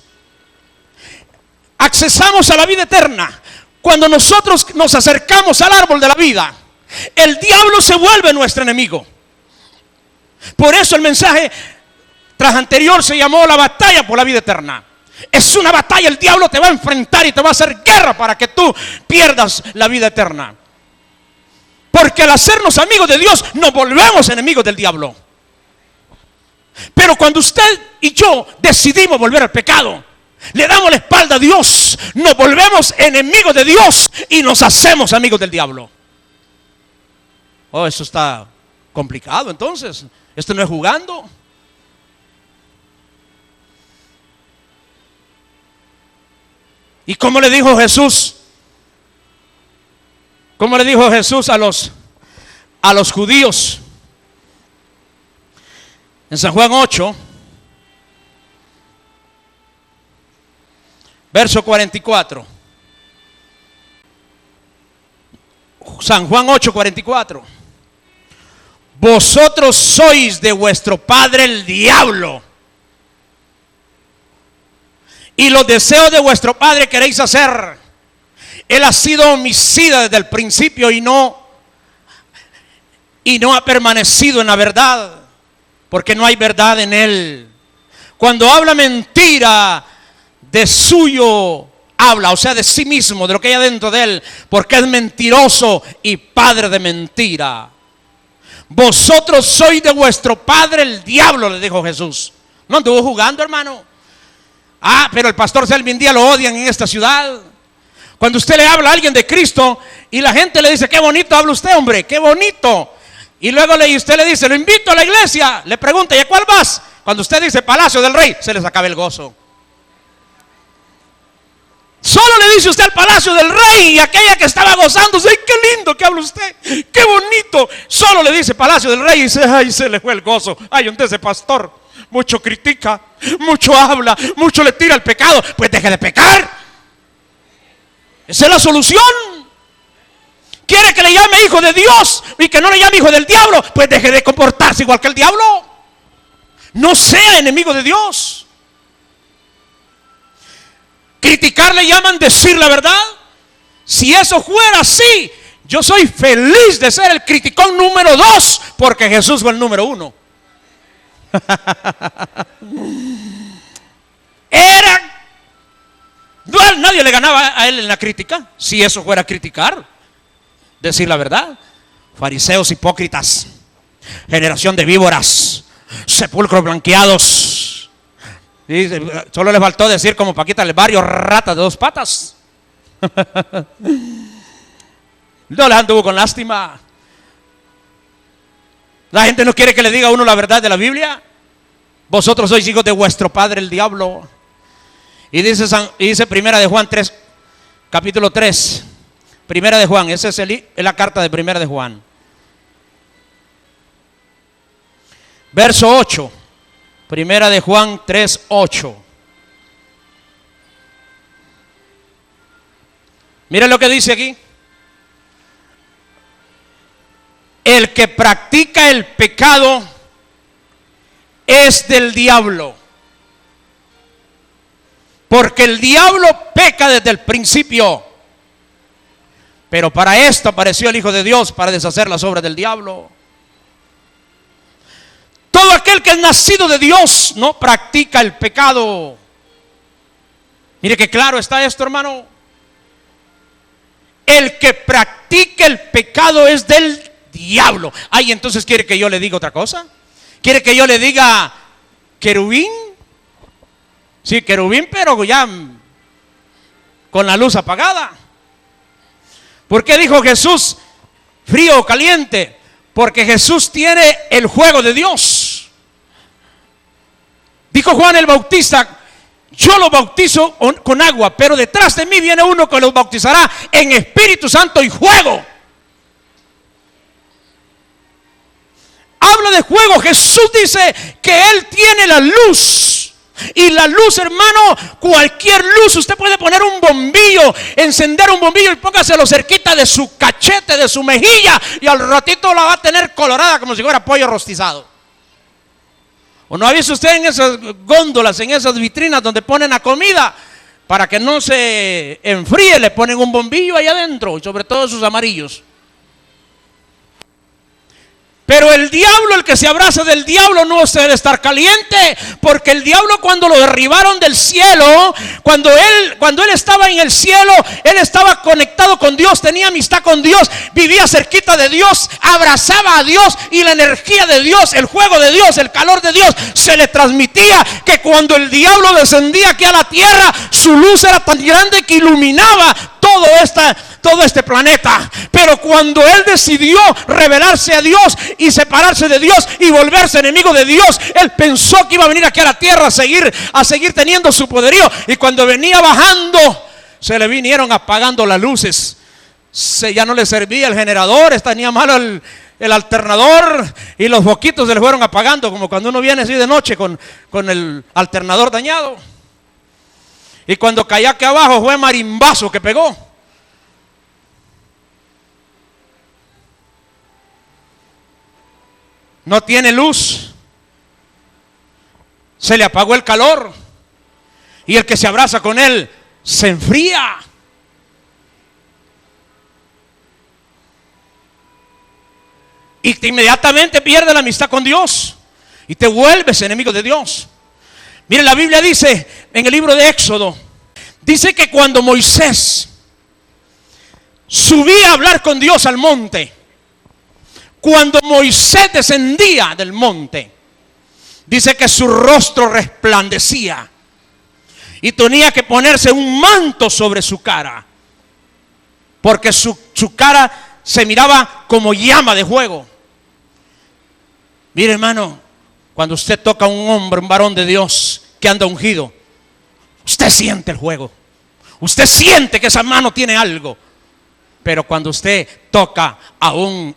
accesamos a la vida eterna, cuando nosotros nos acercamos al árbol de la vida, el diablo se vuelve nuestro enemigo. Por eso el mensaje tras anterior se llamó la batalla por la vida eterna. Es una batalla, el diablo te va a enfrentar y te va a hacer guerra para que tú pierdas la vida eterna. Porque al hacernos amigos de Dios, nos volvemos enemigos del diablo. Pero cuando usted y yo decidimos volver al pecado, le damos la espalda a Dios, nos volvemos enemigos de Dios y nos hacemos amigos del diablo. Oh, eso está complicado entonces. Esto no es jugando. ¿Y cómo le dijo Jesús? ¿Cómo le dijo Jesús a los judíos? En San Juan 8, verso 44. San Juan 8, 44. Vosotros sois de vuestro padre el diablo, y los deseos de vuestro padre queréis hacer. Él ha sido homicida desde el principio y no ha permanecido en la verdad, porque no hay verdad en él. Cuando habla mentira, de suyo habla, o sea, de sí mismo, de lo que hay adentro de él, porque es mentiroso y padre de mentira. Vosotros sois de vuestro padre el diablo, le dijo Jesús. No anduvo jugando, hermano. Ah, pero el pastor Selvin Díaz lo odian en esta ciudad. Cuando usted le habla a alguien de Cristo y la gente le dice: qué bonito habla usted, hombre, qué bonito. Y luego usted le dice: lo invito a la iglesia. Le pregunta: ¿y a cuál vas? Cuando usted dice Palacio del Rey, se les acaba el gozo. Solo le dice usted al Palacio del Rey, y aquella que estaba gozándose: ¡ay, qué lindo que habla usted! ¡Qué bonito! Solo le dice Palacio del Rey y dice: ¡ay, se le fue el gozo! ¡Ay, entonces ese pastor mucho critica, mucho habla, mucho le tira al pecado! Pues deje de pecar. Esa es la solución. ¿Quiere que le llame hijo de Dios y que no le llame hijo del diablo? Pues deje de comportarse igual que el diablo. No sea enemigo de Dios. Criticar le llaman decir la verdad. Si eso fuera así, yo soy feliz de ser el criticón número 2, porque Jesús fue el número 1. Nadie le ganaba a él en la crítica. Si eso fuera criticar, decir la verdad. Fariseos hipócritas, generación de víboras, sepulcros blanqueados. Y solo les faltó decir, como Paquita del barrio: ratas de 2 patas. No les anduvo con lástima. La gente no quiere que le diga a uno la verdad de la Biblia. Vosotros sois hijos de vuestro padre el diablo, Y dice Primera de Juan 3, capítulo 3. Primera de Juan, esa es la carta de Primera de Juan. Verso 8. Primera de Juan 3, 8. Mira lo que dice aquí. El que practica el pecado es del diablo, porque el diablo peca desde el principio. Pero para esto apareció el Hijo de Dios, para deshacer las obras del diablo. Todo aquel que es nacido de Dios no practica el pecado. Mire que claro está esto, hermano. El que practica el pecado es del diablo. Ay, entonces quiere que yo le diga otra cosa. ¿Quiere que yo le diga querubín? Sí, querubín, pero ya con la luz apagada. ¿Por qué dijo Jesús frío o caliente? Porque Jesús tiene el juego de Dios. Dijo Juan el Bautista: yo los bautizo con agua, pero detrás de mí viene uno que los bautizará en Espíritu Santo y fuego. Habla de fuego. Jesús dice que Él tiene la luz. Y la luz, hermano, cualquier luz. Usted puede poner un bombillo, encender un bombillo y póngaselo cerquita de su cachete, de su mejilla, y al ratito la va a tener colorada como si fuera pollo rostizado. ¿O no ha visto usted en esas góndolas, en esas vitrinas donde ponen la comida? Para que no se enfríe, le ponen un bombillo ahí adentro, y sobre todo esos amarillos. Pero el diablo, el que se abraza del diablo, no debe estar caliente, porque el diablo, cuando lo derribaron del cielo, cuando él estaba en el cielo, él estaba conectado con Dios, tenía amistad con Dios, vivía cerquita de Dios, abrazaba a Dios, y la energía de Dios, el fuego de Dios, el calor de Dios se le transmitía, que cuando el diablo descendía aquí a la tierra, su luz era tan grande que iluminaba todo este planeta. Pero cuando él decidió rebelarse a Dios y separarse de Dios y volverse enemigo de Dios, él pensó que iba a venir aquí a la tierra a seguir teniendo su poderío. Y cuando venía bajando, se le vinieron apagando las luces. Ya no le servía el generador, tenía malo el alternador, y los foquitos se le fueron apagando, como cuando uno viene así de noche con el alternador dañado. Y cuando caía aquí abajo, fue marimbazo que pegó. No tiene luz, se le apagó el calor, y el que se abraza con él se enfría. Y inmediatamente pierde la amistad con Dios y te vuelves enemigo de Dios. Mire, la Biblia dice en el libro de Éxodo, dice que cuando Moisés subía a hablar con Dios al monte, cuando Moisés descendía del monte, dice que su rostro resplandecía y tenía que ponerse un manto sobre su cara, porque su cara se miraba como llama de fuego. Mire, hermano, cuando usted toca a un hombre, un varón de Dios que anda ungido, usted siente el fuego, usted siente que esa mano tiene algo. Pero cuando usted toca a un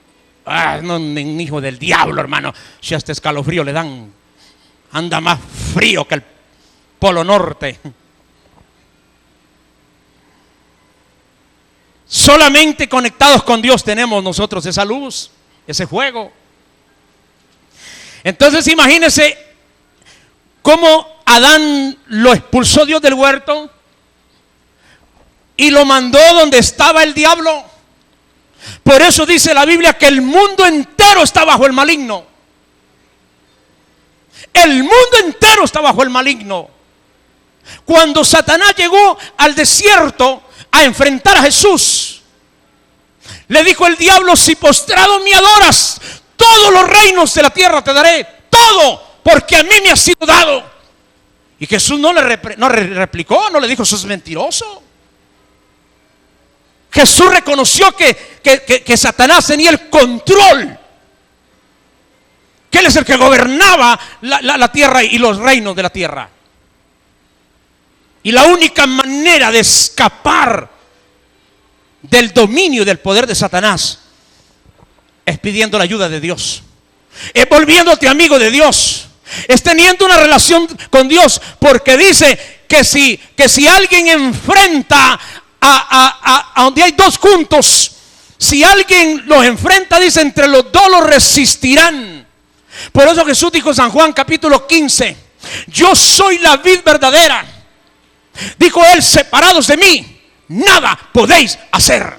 hijo del diablo, hermano, si hasta escalofrío le dan, anda más frío que el Polo Norte. Solamente conectados con Dios tenemos nosotros esa luz, ese fuego. Entonces imagínense cómo Adán lo expulsó Dios del huerto y lo mandó donde estaba el diablo. Por eso dice la Biblia que el mundo entero está bajo el maligno. El mundo entero está bajo el maligno. Cuando Satanás llegó al desierto a enfrentar a Jesús, le dijo el diablo: si postrado me adoras, todos los reinos de la tierra te daré, todo, porque a mí me ha sido dado. Y Jesús no le replicó, no le dijo: sos mentiroso. Jesús reconoció que Satanás tenía el control, que él es el que gobernaba la tierra y los reinos de la tierra. Y la única manera de escapar del dominio y del poder de Satanás es pidiendo la ayuda de Dios, es volviéndote amigo de Dios, es teniendo una relación con Dios, porque dice que si alguien enfrenta a donde hay dos juntos, si alguien los enfrenta, dice, entre los dos los resistirán. Por eso Jesús dijo en San Juan capítulo 15, yo soy la vid verdadera. Dijo él, separados de mí, nada podéis hacer.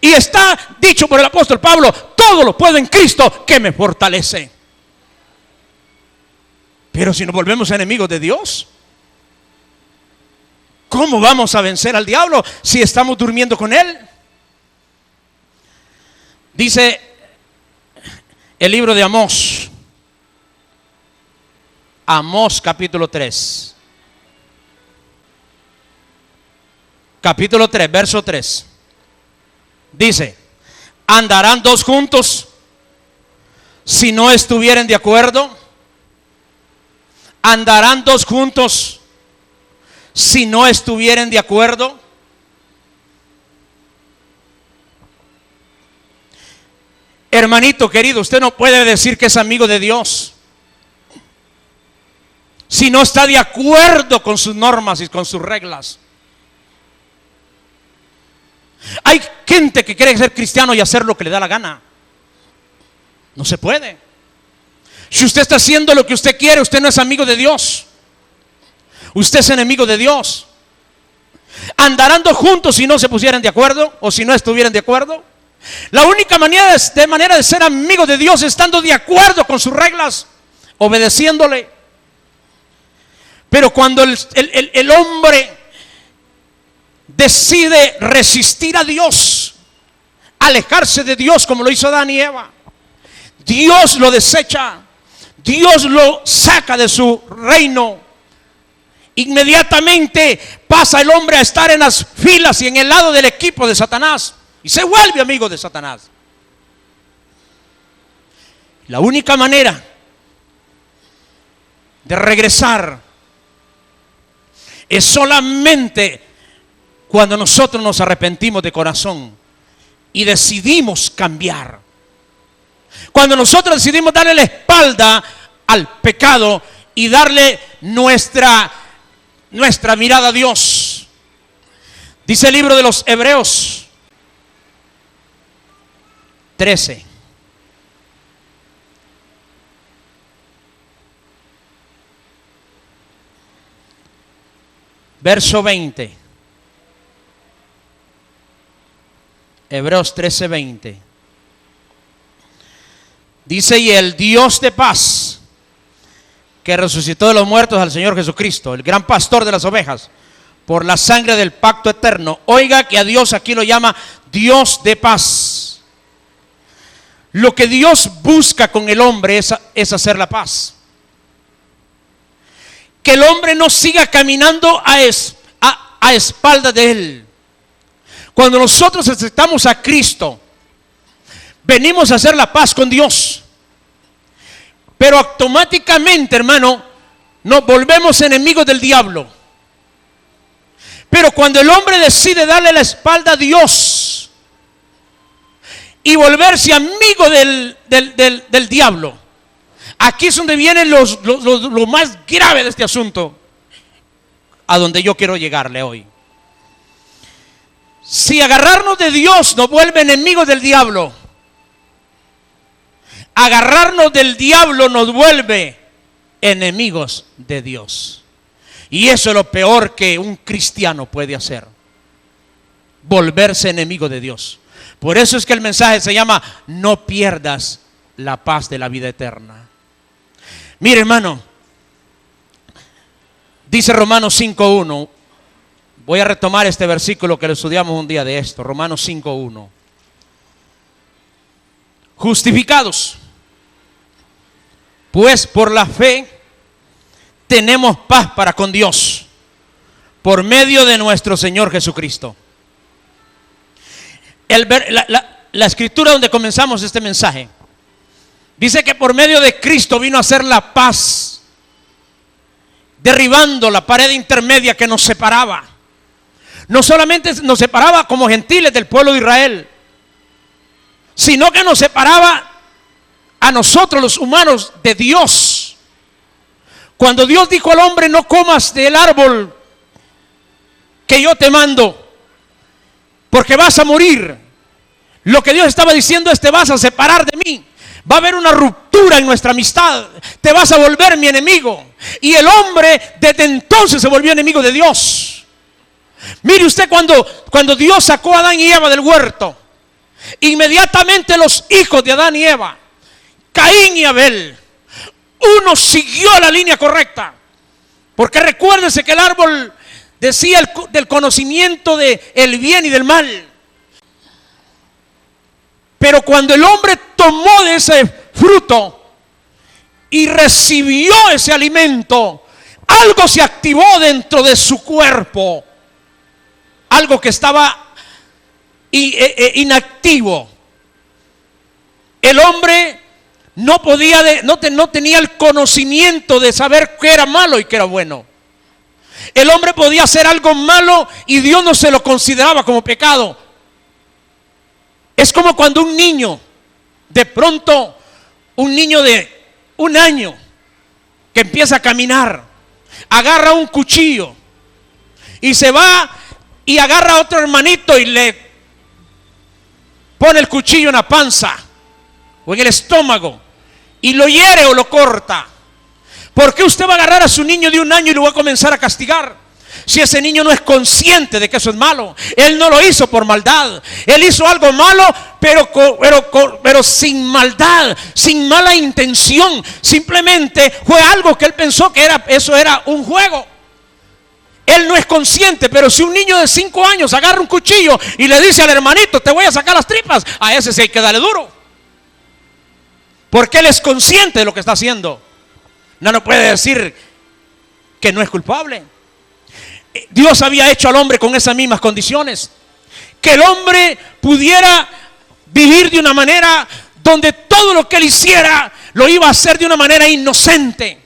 Y está dicho por el apóstol Pablo, todo lo puedo en Cristo que me fortalece. Pero si nos volvemos enemigos de Dios, ¿cómo vamos a vencer al diablo si estamos durmiendo con él? Dice el libro de Amós, Amós capítulo 3. Capítulo 3, verso 3. Dice, ¿andarán dos juntos si no estuvieren de acuerdo? ¿Andarán dos juntos si no estuvieren de acuerdo? Hermanito querido, usted no puede decir que es amigo de Dios si no está de acuerdo con sus normas y con sus reglas. Hay gente que quiere ser cristiano y hacer lo que le da la gana. No se puede. Si usted está haciendo lo que usted quiere, usted no es amigo de Dios. Usted es enemigo de Dios. ¿Andarán dos juntos si no se pusieran de acuerdo o si no estuvieran de acuerdo? La única manera de ser amigo de Dios es estando de acuerdo con sus reglas, obedeciéndole. Pero cuando el hombre decide resistir a Dios, alejarse de Dios como lo hizo Adán y Eva, Dios lo desecha, Dios lo saca de su reino. Inmediatamente pasa el hombre a estar en las filas y en el lado del equipo de Satanás y se vuelve amigo de Satanás. La única manera de regresar es solamente cuando nosotros nos arrepentimos de corazón y decidimos cambiar. Cuando nosotros decidimos darle la espalda al pecado y darle nuestra mirada a Dios. Dice el libro de los Hebreos 13. Verso 20. Hebreos 13, 20. Dice, y el Dios de paz, que resucitó de los muertos al Señor Jesucristo, el gran pastor de las ovejas, por la sangre del pacto eterno. Oiga que a Dios aquí lo llama Dios de paz. Lo que Dios busca con el hombre es hacer la paz. Que el hombre no siga caminando a espaldas de él. Cuando nosotros aceptamos a Cristo, venimos a hacer la paz con Dios. Pero automáticamente, hermano, nos volvemos enemigos del diablo. Pero cuando el hombre decide darle la espalda a Dios y volverse amigo del diablo, aquí es donde viene lo más grave de este asunto, a donde yo quiero llegarle hoy. Si agarrarnos de Dios nos vuelve enemigos del diablo, agarrarnos del diablo nos vuelve enemigos de Dios. Y eso es lo peor que un cristiano puede hacer, volverse enemigo de Dios. Por eso es que el mensaje se llama: no pierdas la paz de la vida eterna. Mire, hermano, dice Romanos 5:1. Voy a retomar este versículo que lo estudiamos un día de esto. Romanos 5:1. Justificados pues por la fe tenemos paz para con Dios por medio de nuestro Señor Jesucristo. La escritura donde comenzamos este mensaje dice que por medio de Cristo vino a hacer la paz derribando la pared intermedia que nos separaba. No solamente nos separaba como gentiles del pueblo de Israel, sino que nos separaba a nosotros los humanos de Dios. Cuando Dios dijo al hombre: no comas del árbol que yo te mando, porque vas a morir, lo que Dios estaba diciendo es: te vas a separar de mí. Va a haber una ruptura en nuestra amistad. Te vas a volver mi enemigo. Y el hombre desde entonces se volvió enemigo de Dios. Mire usted, cuando Dios sacó a Adán y Eva del huerto, inmediatamente los hijos de Adán y Eva, Caín y Abel, uno siguió la línea correcta. Porque recuérdense que el árbol decía del conocimiento del bien y del mal. Pero cuando el hombre tomó de ese fruto y recibió ese alimento, algo se activó dentro de su cuerpo, algo que estaba inactivo. El hombre no tenía el conocimiento de saber qué era malo y qué era bueno. El hombre podía hacer algo malo y Dios no se lo consideraba como pecado. Es como cuando un niño, de pronto, un niño de 1 año que empieza a caminar, agarra un cuchillo y se va y agarra a otro hermanito y le pone el cuchillo en la panza o en el estómago y lo hiere o lo corta. ¿Por qué usted va a agarrar a su niño de 1 año y lo va a comenzar a castigar? Si ese niño no es consciente de que eso es malo. Él no lo hizo por maldad. Él hizo algo malo, pero sin maldad, sin mala intención. Simplemente fue algo que él pensó que eso era un juego. Él no es consciente. Pero si un niño de 5 años agarra un cuchillo y le dice al hermanito: te voy a sacar las tripas, a ese sí hay que darle duro, porque él es consciente de lo que está haciendo. No puede decir que no es culpable. Dios había hecho al hombre con esas mismas condiciones, que el hombre pudiera vivir de una manera donde todo lo que él hiciera lo iba a hacer de una manera inocente,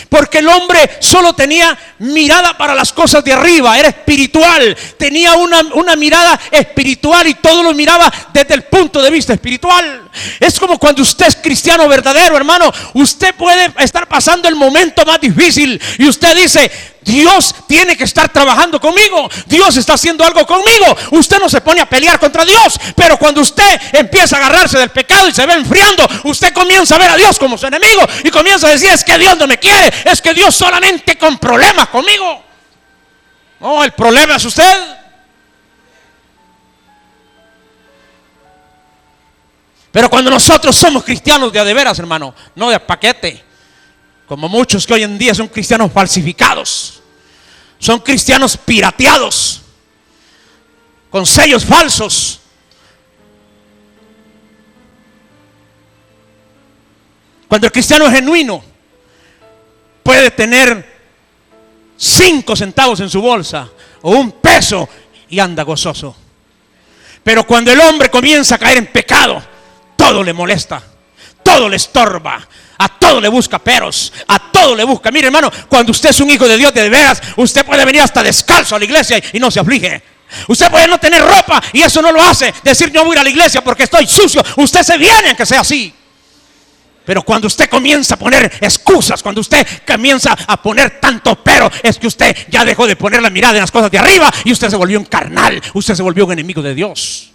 porque el hombre solo tenía mirada para las cosas de arriba, era espiritual, tenía una mirada espiritual y todo lo miraba desde el punto de vista espiritual. Es como cuando usted es cristiano verdadero, hermano. Usted puede estar pasando el momento más difícil y usted dice: Dios tiene que estar trabajando conmigo, Dios está haciendo algo conmigo. Usted no se pone a pelear contra Dios, pero cuando usted empieza a agarrarse del pecado y se va enfriando, usted comienza a ver a Dios como su enemigo y comienza a decir: es que Dios no me quiere, es que Dios solamente con problemas conmigo. No, el problema es usted. Pero cuando nosotros somos cristianos de a de veras, hermano, no de paquete, como muchos que hoy en día son cristianos falsificados, son cristianos pirateados, con sellos falsos. Cuando el cristiano es genuino, puede tener 5 centavos en su bolsa o 1 peso y anda gozoso. Pero cuando el hombre comienza a caer en pecado, todo le molesta, todo le estorba, a todo le busca peros, a todo le busca. Mire, hermano, cuando usted es un hijo de Dios de veras, usted puede venir hasta descalzo a la iglesia y no se aflige. Usted puede no tener ropa y eso no lo hace decir: no voy a ir a la iglesia porque estoy sucio. Usted se viene aunque sea así. Pero cuando usted comienza a poner excusas, cuando usted comienza a poner tanto pero, es que usted ya dejó de poner la mirada en las cosas de arriba y usted se volvió un carnal, usted se volvió un enemigo de Dios.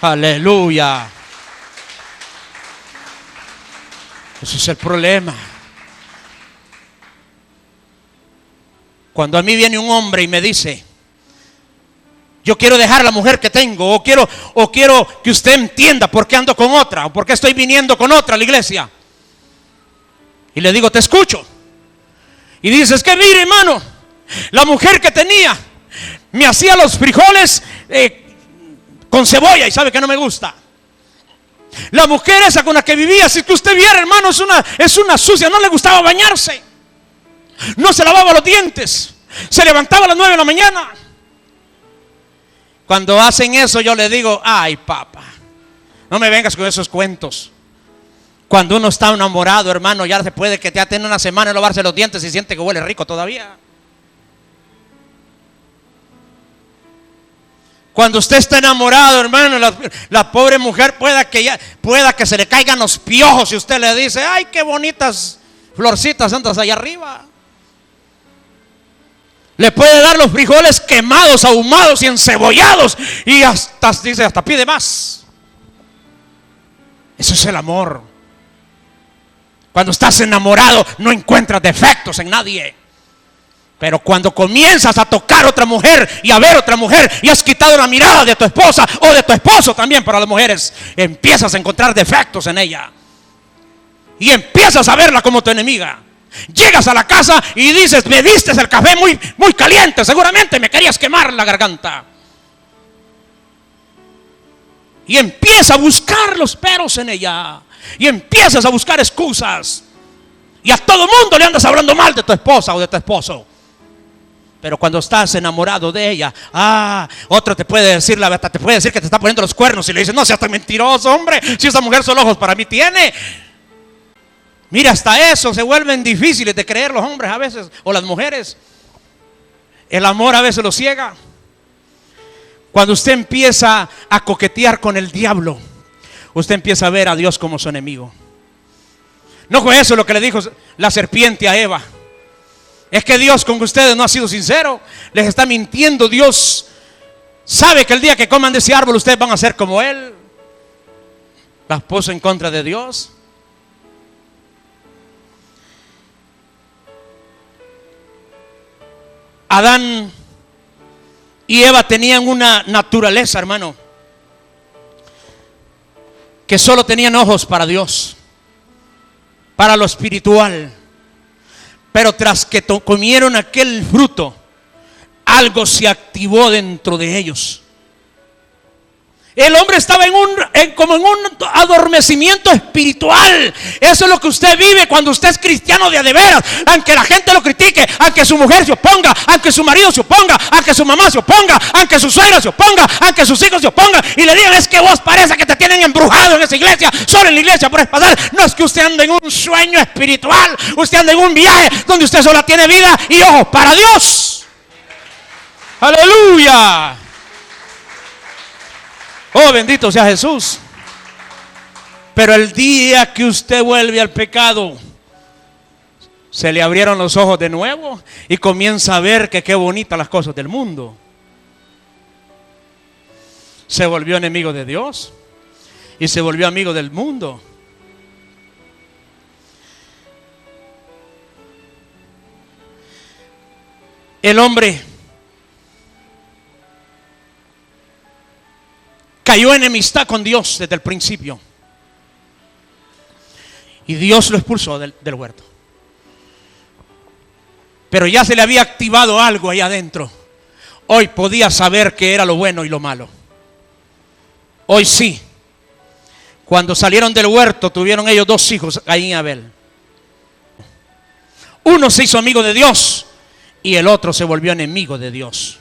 Aleluya. Ese es el problema. Cuando a mí viene un hombre y me dice: yo quiero dejar la mujer que tengo, o quiero que usted entienda por qué ando con otra, o por qué estoy viniendo con otra a la iglesia. Y le digo: te escucho. Y dices: que mire, hermano, la mujer que tenía me hacía los frijoles con cebolla y sabe que no me gusta. La mujer esa con la que vivía, si que usted viera, hermano, es una sucia, no le gustaba bañarse, no se lavaba los dientes, se levantaba a las 9 de la mañana. Cuando hacen eso yo le digo: ay, papá, no me vengas con esos cuentos. Cuando uno está enamorado, hermano, ya se puede que ya tiene una semana en lavarse los dientes y siente que huele rico todavía. Cuando usted está enamorado, hermano, la pobre mujer pueda que se le caigan los piojos y usted le dice: ay, qué bonitas florcitas andas allá arriba. Le puede dar los frijoles quemados, ahumados y encebollados, y hasta pide más. Eso es el amor. Cuando estás enamorado no encuentras defectos en nadie. Pero cuando comienzas a tocar a otra mujer y a ver a otra mujer y has quitado la mirada de tu esposa o de tu esposo también, para las mujeres, empiezas a encontrar defectos en ella y empiezas a verla como tu enemiga. Llegas a la casa y dices: me diste el café muy, muy caliente, seguramente me querías quemar la garganta. Y empieza a buscar los peros en ella y empiezas a buscar excusas, y a todo mundo le andas hablando mal de tu esposa o de tu esposo. Pero cuando estás enamorado de ella, otro te puede decir la verdad, te puede decir que te está poniendo los cuernos, y le dices: no seas tan mentiroso, hombre, si esa mujer solo ojos para mí tiene. Mira, hasta eso se vuelven difíciles de creer los hombres a veces, o las mujeres. El amor a veces los ciega. Cuando usted empieza a coquetear con el diablo, usted empieza a ver a Dios como su enemigo. No fue eso lo que le dijo la serpiente a Eva. Es que Dios con ustedes no ha sido sincero, les está mintiendo. Dios sabe que el día que coman de ese árbol ustedes van a ser como Él. Las puso en contra de Dios. Adán y Eva tenían una naturaleza, hermano, que solo tenían ojos para Dios, para lo espiritual. Pero tras que comieron aquel fruto, algo se activó dentro de ellos. El hombre estaba como en un adormecimiento espiritual. Eso es lo que usted vive cuando usted es cristiano de veras. Aunque la gente lo critique, aunque su mujer se oponga, aunque su marido se oponga, aunque su mamá se oponga, aunque su suegra se oponga, aunque sus hijos se opongan y le digan: es que vos parece que te tienen embrujado en esa iglesia, solo en la iglesia puedes pasar. No, es que usted anda en un sueño espiritual, usted anda en un viaje donde usted solo tiene vida y ojos para Dios. Aleluya. Oh, bendito sea Jesús. Pero el día que usted vuelve al pecado, se le abrieron los ojos de nuevo y comienza a ver que qué bonitas las cosas del mundo. Se volvió enemigo de Dios y se volvió amigo del mundo. El hombre cayó en enemistad con Dios desde el principio. Y Dios lo expulsó del huerto. Pero ya se le había activado algo ahí adentro. Hoy podía saber qué era lo bueno y lo malo. Hoy sí. Cuando salieron del huerto, tuvieron ellos 2 hijos, Caín y Abel. Uno se hizo amigo de Dios y el otro se volvió enemigo de Dios.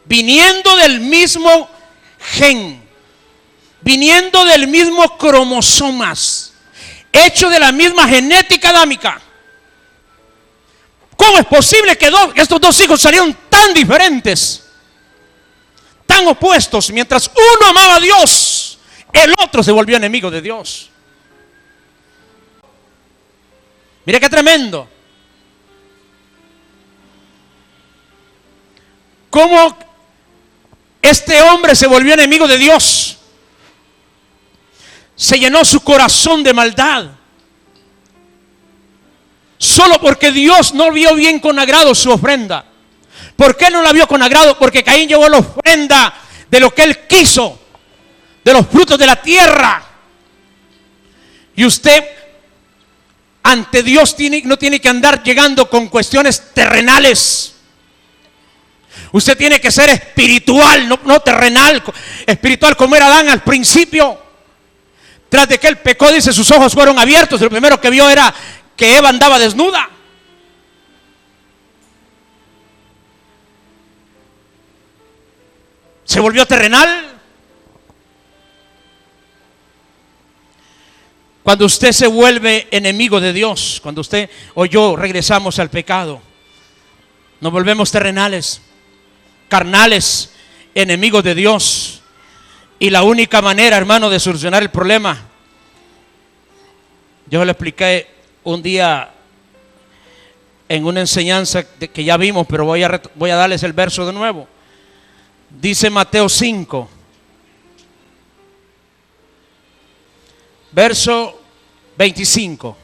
Viniendo del mismo gen, viniendo del mismo cromosomas, hecho de la misma genética adámica. ¿Cómo es posible que estos 2 hijos salieron tan diferentes, tan opuestos? Mientras uno amaba a Dios, el otro se volvió enemigo de Dios. Mire qué tremendo. ¿Cómo este hombre se volvió enemigo de Dios? Se llenó su corazón de maldad. Solo porque Dios no vio bien con agrado su ofrenda. ¿Por qué no la vio con agrado? Porque Caín llevó la ofrenda de lo que él quiso, de los frutos de la tierra. Y usted ante Dios no tiene que andar llegando con cuestiones terrenales. Usted tiene que ser espiritual, no terrenal, espiritual como era Adán al principio. Tras de que él pecó, dice, sus ojos fueron abiertos. Lo primero que vio era que Eva andaba desnuda. Se volvió terrenal. Cuando usted se vuelve enemigo de Dios, cuando usted o yo regresamos al pecado, nos volvemos terrenales, carnales, enemigos de Dios. Y la única manera, hermano, de solucionar el problema, yo le expliqué un día en una enseñanza que ya vimos, pero voy a darles el verso de nuevo. Dice Mateo 5, verso 25.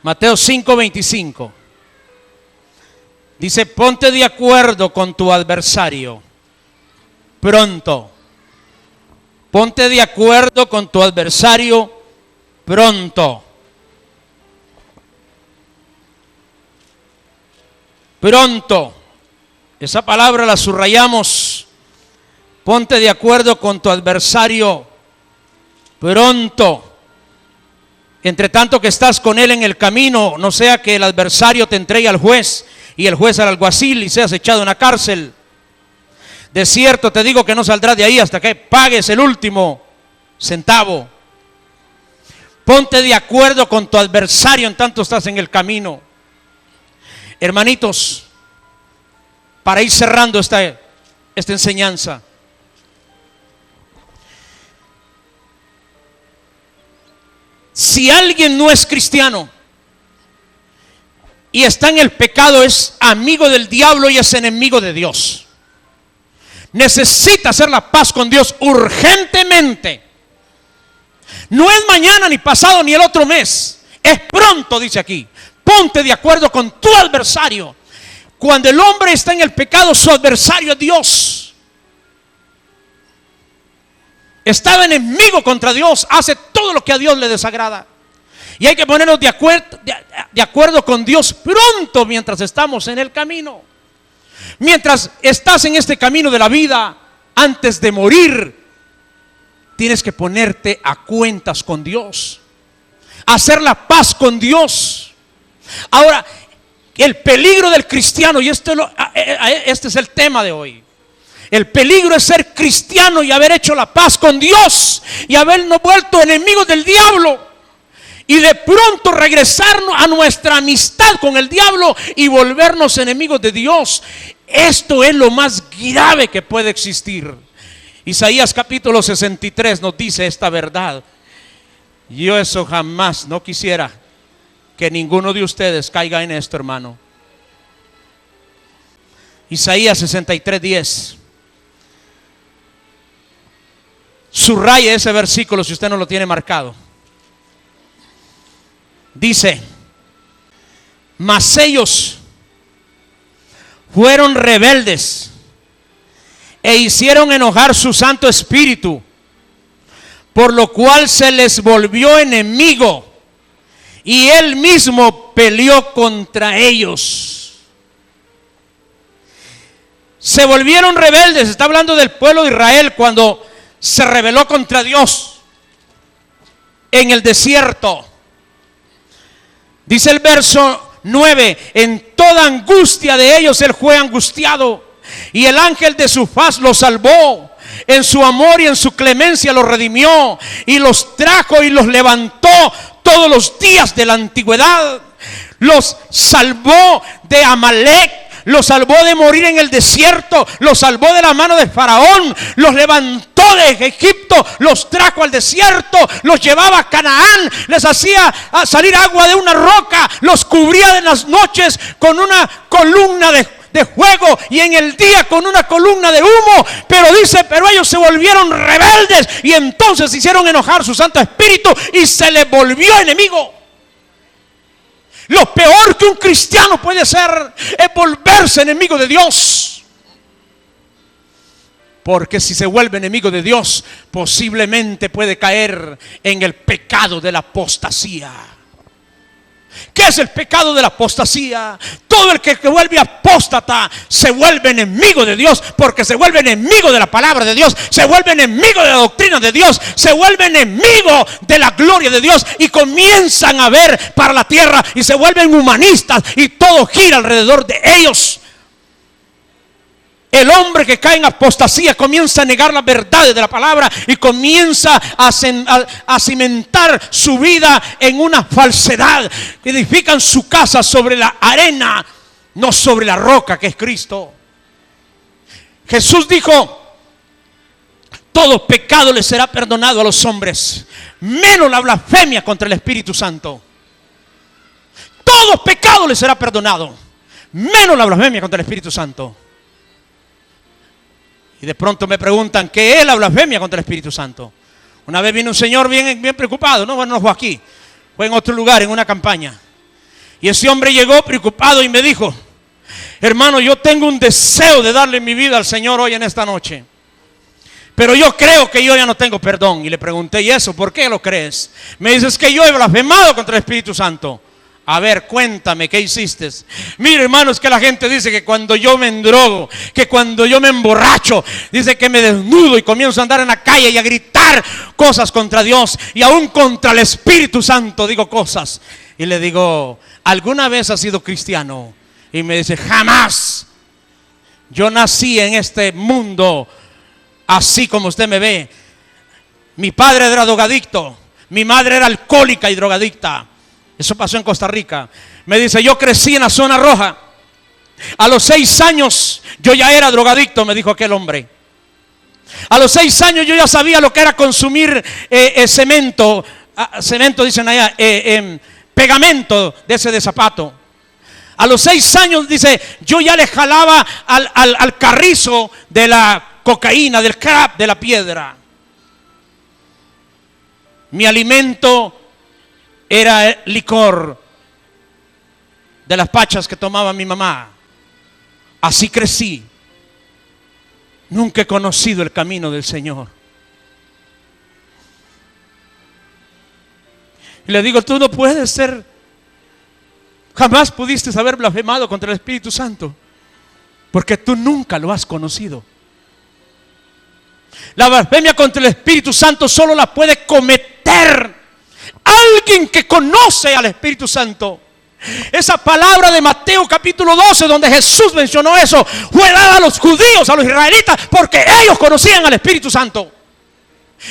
Mateo 5, 25. Dice: ponte de acuerdo con tu adversario pronto. Ponte de acuerdo con tu adversario pronto. Pronto. Esa palabra la subrayamos. Ponte de acuerdo con tu adversario pronto. Entre tanto que estás con él en el camino, no sea que el adversario te entregue al juez y el juez al alguacil y seas echado en la cárcel. De cierto te digo que no saldrás de ahí hasta que pagues el último centavo. Ponte de acuerdo con tu adversario en tanto estás en el camino. Hermanitos, para ir cerrando esta enseñanza, si alguien no es cristiano y está en el pecado, es amigo del diablo y es enemigo de Dios. Necesita hacer la paz con Dios urgentemente. No es mañana, ni pasado, ni el otro mes. Es pronto, dice aquí. Ponte de acuerdo con tu adversario. Cuando el hombre está en el pecado, su adversario es Dios. Está enemigo contra Dios, hace todo lo que a Dios le desagrada. Y hay que ponernos de acuerdo con Dios pronto mientras estamos en el camino. Mientras estás en este camino de la vida, antes de morir, tienes que ponerte a cuentas con Dios, hacer la paz con Dios. Ahora, el peligro del cristiano, y este es el tema de hoy. El peligro es ser cristiano y haber hecho la paz con Dios y habernos vuelto enemigos del diablo. Y de pronto regresarnos a nuestra amistad con el diablo y volvernos enemigos de Dios. Esto es lo más grave que puede existir. Isaías capítulo 63 nos dice esta verdad. Yo eso jamás no quisiera que ninguno de ustedes caiga en esto, hermano. Isaías 63, 10. Subraye ese versículo si usted no lo tiene marcado. Dice: mas ellos fueron rebeldes e hicieron enojar su Santo Espíritu, por lo cual se les volvió enemigo y él mismo peleó contra ellos. Se volvieron rebeldes. Está hablando del pueblo de Israel cuando se rebeló contra Dios en el desierto. Dice el verso 9: en toda angustia de ellos él fue angustiado, y el ángel de su faz los salvó. En su amor y en su clemencia los redimió, y los trajo y los levantó todos los días de la antigüedad. Los salvó de Amalek, los salvó de morir en el desierto, los salvó de la mano de Faraón, los levantó de Egipto, los trajo al desierto, los llevaba a Canaán, les hacía salir agua de una roca, los cubría en las noches con una columna de fuego y en el día con una columna de humo. Pero dice, pero ellos se volvieron rebeldes y entonces hicieron enojar su Santo Espíritu y se les volvió enemigo. Lo peor que un cristiano puede hacer es volverse enemigo de Dios. Porque si se vuelve enemigo de Dios, posiblemente puede caer en el pecado de la apostasía. ¿Qué es el pecado de la apostasía? Todo el que vuelve apóstata se vuelve enemigo de Dios, porque se vuelve enemigo de la palabra de Dios, se vuelve enemigo de la doctrina de Dios, se vuelve enemigo de la gloria de Dios y comienzan a ver para la tierra y se vuelven humanistas y todo gira alrededor de ellos. El hombre que cae en apostasía comienza a negar las verdades de la palabra y comienza a cimentar su vida en una falsedad. Edifican su casa sobre la arena, no sobre la roca que es Cristo. Jesús dijo: todo pecado le será perdonado a los hombres, menos la blasfemia contra el Espíritu Santo. Todo pecado le será perdonado, menos la blasfemia contra el Espíritu Santo. Y de pronto me preguntan, ¿qué es la blasfemia contra el Espíritu Santo? Una vez vino un señor bien preocupado, no fue aquí, fue en otro lugar, en una campaña. Y ese hombre llegó preocupado y me dijo: hermano, yo tengo un deseo de darle mi vida al Señor hoy en esta noche, pero yo creo que yo ya no tengo perdón. Y le pregunté: ¿y eso? ¿Por qué lo crees? Me dice: es que yo he blasfemado contra el Espíritu Santo. A ver, cuéntame, ¿qué hiciste? Mire, hermano, es que la gente dice que cuando yo me endrogo, que cuando yo me emborracho, dice que me desnudo y comienzo a andar en la calle y a gritar cosas contra Dios y aún contra el Espíritu Santo digo cosas. Y le digo: ¿alguna vez has sido cristiano? Y me dice: jamás. Yo nací en este mundo así como usted me ve. Mi padre era drogadicto, mi madre era alcohólica y drogadicta. Eso pasó en Costa Rica. Me dice: yo crecí en la zona roja. A los 6 años yo ya era drogadicto, me dijo aquel hombre. A los 6 años yo ya sabía lo que era consumir cemento. Cemento dicen allá, pegamento de ese de zapato. A los 6 años, dice, yo ya le jalaba al carrizo de la cocaína, del crack, de la piedra. Mi alimento era licor de las pachas que tomaba mi mamá. Así crecí. Nunca he conocido el camino del Señor. Y le digo: tú no puedes ser, jamás pudiste haber blasfemado contra el Espíritu Santo, porque tú nunca lo has conocido. La blasfemia contra el Espíritu Santo solo la puede cometer alguien que conoce al Espíritu Santo. Esa palabra de Mateo capítulo 12, donde Jesús mencionó eso, fue dada a los judíos, a los israelitas, porque ellos conocían al Espíritu Santo.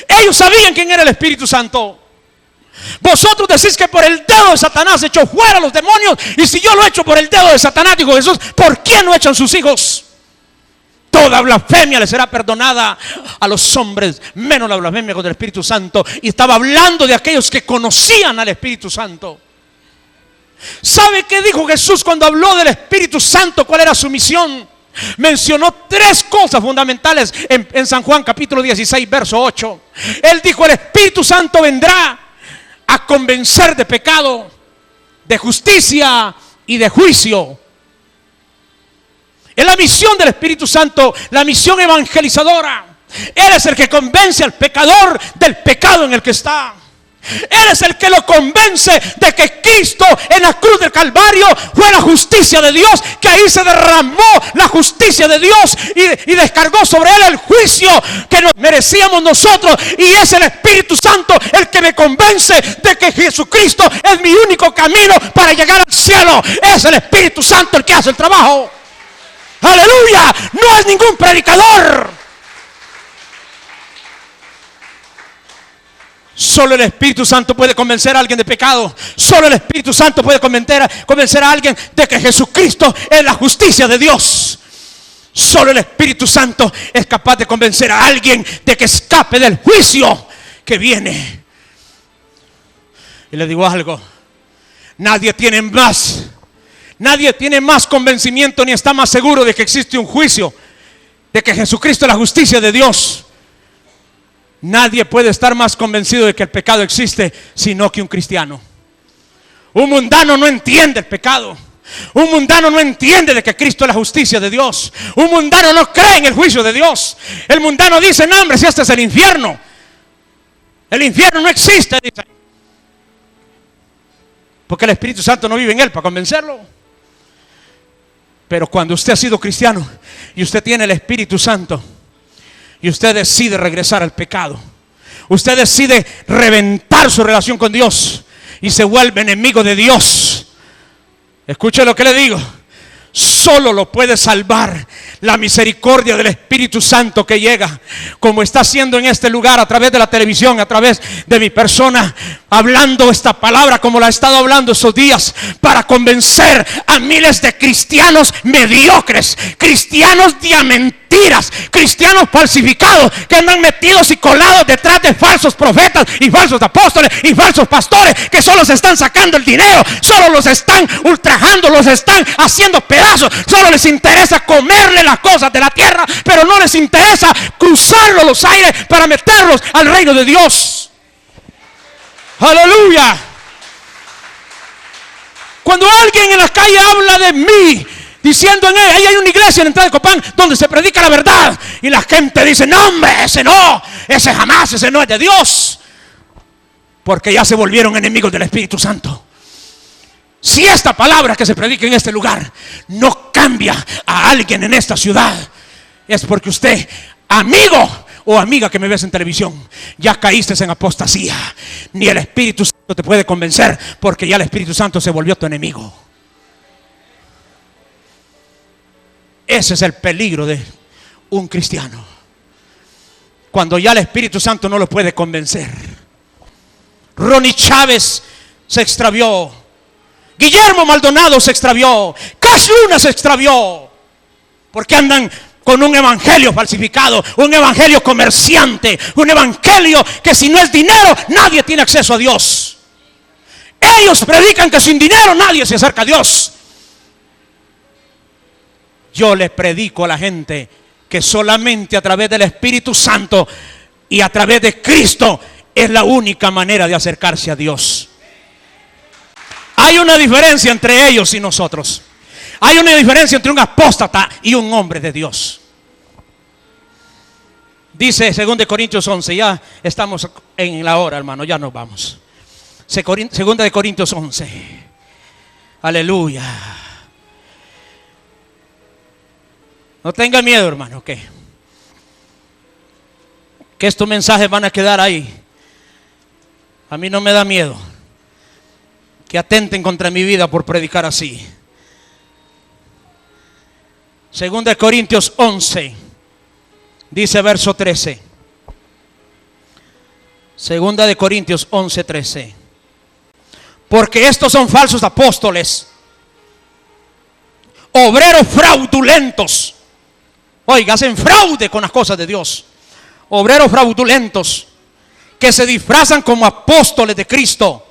Ellos sabían quién era el Espíritu Santo. Vosotros decís que por el dedo de Satanás echó fuera a los demonios, y si yo lo echo por el dedo de Satanás, dijo Jesús, ¿por qué no echan sus hijos? Toda blasfemia le será perdonada a los hombres, menos la blasfemia contra el Espíritu Santo. Y estaba hablando de aquellos que conocían al Espíritu Santo. ¿Sabe qué dijo Jesús cuando habló del Espíritu Santo? ¿Cuál era su misión? Mencionó 3 cosas fundamentales en San Juan capítulo 16 verso 8. Él dijo: el Espíritu Santo vendrá a convencer de pecado, de justicia y de juicio. Es la misión del Espíritu Santo, la misión evangelizadora. Él es el que convence al pecador del pecado en el que está. Él es el que lo convence de que Cristo en la cruz del Calvario fue la justicia de Dios, que ahí se derramó la justicia de Dios y descargó sobre él el juicio que nos merecíamos nosotros. Y es el Espíritu Santo el que me convence de que Jesucristo es mi único camino para llegar al cielo. Es el Espíritu Santo el que hace el trabajo. Aleluya, no es ningún predicador. Solo el Espíritu Santo puede convencer a alguien de pecado. Solo el Espíritu Santo puede convencer a alguien de que Jesucristo es la justicia de Dios. Solo el Espíritu Santo es capaz de convencer a alguien de que escape del juicio que viene. Y le digo algo: nadie tiene más convencimiento ni está más seguro de que existe un juicio, de que Jesucristo es la justicia de Dios. Nadie puede estar más convencido de que el pecado existe sino que un cristiano. Un mundano no entiende el pecado. Un mundano no entiende de que Cristo es la justicia de Dios. Un mundano no cree en el juicio de Dios. El mundano dice: no, hombre, si este es el infierno. El infierno no existe, dice. Porque el Espíritu Santo no vive en él para convencerlo. Pero cuando usted ha sido cristiano y usted tiene el Espíritu Santo y usted decide regresar al pecado, usted decide reventar su relación con Dios y se vuelve enemigo de Dios, escuche lo que le digo, solo lo puede salvar la misericordia del Espíritu Santo que llega, como está haciendo en este lugar, a través de la televisión, a través de mi persona, hablando esta palabra como la he estado hablando estos días, para convencer a miles de cristianos mediocres, cristianos de mentiras, cristianos falsificados, que andan metidos y colados detrás de falsos profetas y falsos apóstoles y falsos pastores, que solo se están sacando el dinero, solo los están ultrajando, los están haciendo pedazos, solo les interesa comerle las cosas de la tierra, pero no les interesa cruzarlos los aires para meterlos al reino de Dios. Aleluya. Cuando alguien en la calle habla de mí, diciendo en él, ahí hay una iglesia en la entrada de Copán donde se predica la verdad, y la gente dice, no hombre, ese no, ese jamás, ese no es de Dios, porque ya se volvieron enemigos del Espíritu Santo. Si esta palabra que se predica en este lugar no cambia a alguien en esta ciudad, es porque usted, amigo o amiga que me ves en televisión, ya caíste en apostasía. Ni el Espíritu Santo te puede convencer, porque ya el Espíritu Santo se volvió tu enemigo. Ese es el peligro de un cristiano, cuando ya el Espíritu Santo no lo puede convencer. Ronnie Chávez se extravió, Guillermo Maldonado se extravió, Cash Luna se extravió, porque andan con un evangelio falsificado, un evangelio comerciante, un evangelio que si no es dinero nadie tiene acceso a Dios. Ellos predican que sin dinero nadie se acerca a Dios. Yo les predico a la gente que solamente a través del Espíritu Santo y a través de Cristo es la única manera de acercarse a Dios. Hay una diferencia entre ellos y nosotros. Hay una diferencia entre un apóstata y un hombre de Dios. Dice 2 Corintios 11, ya estamos en la hora, hermano, ya nos vamos. 2 Corintios 11. Aleluya. No tenga miedo, hermano, que estos mensajes van a quedar ahí. A mí no me da miedo que atenten contra mi vida por predicar así. 2 Corintios 11, dice verso 13. 2 Corintios 11, 13. Porque estos son falsos apóstoles, obreros fraudulentos. Oiga, hacen fraude con las cosas de Dios. Obreros fraudulentos que se disfrazan como apóstoles de Cristo.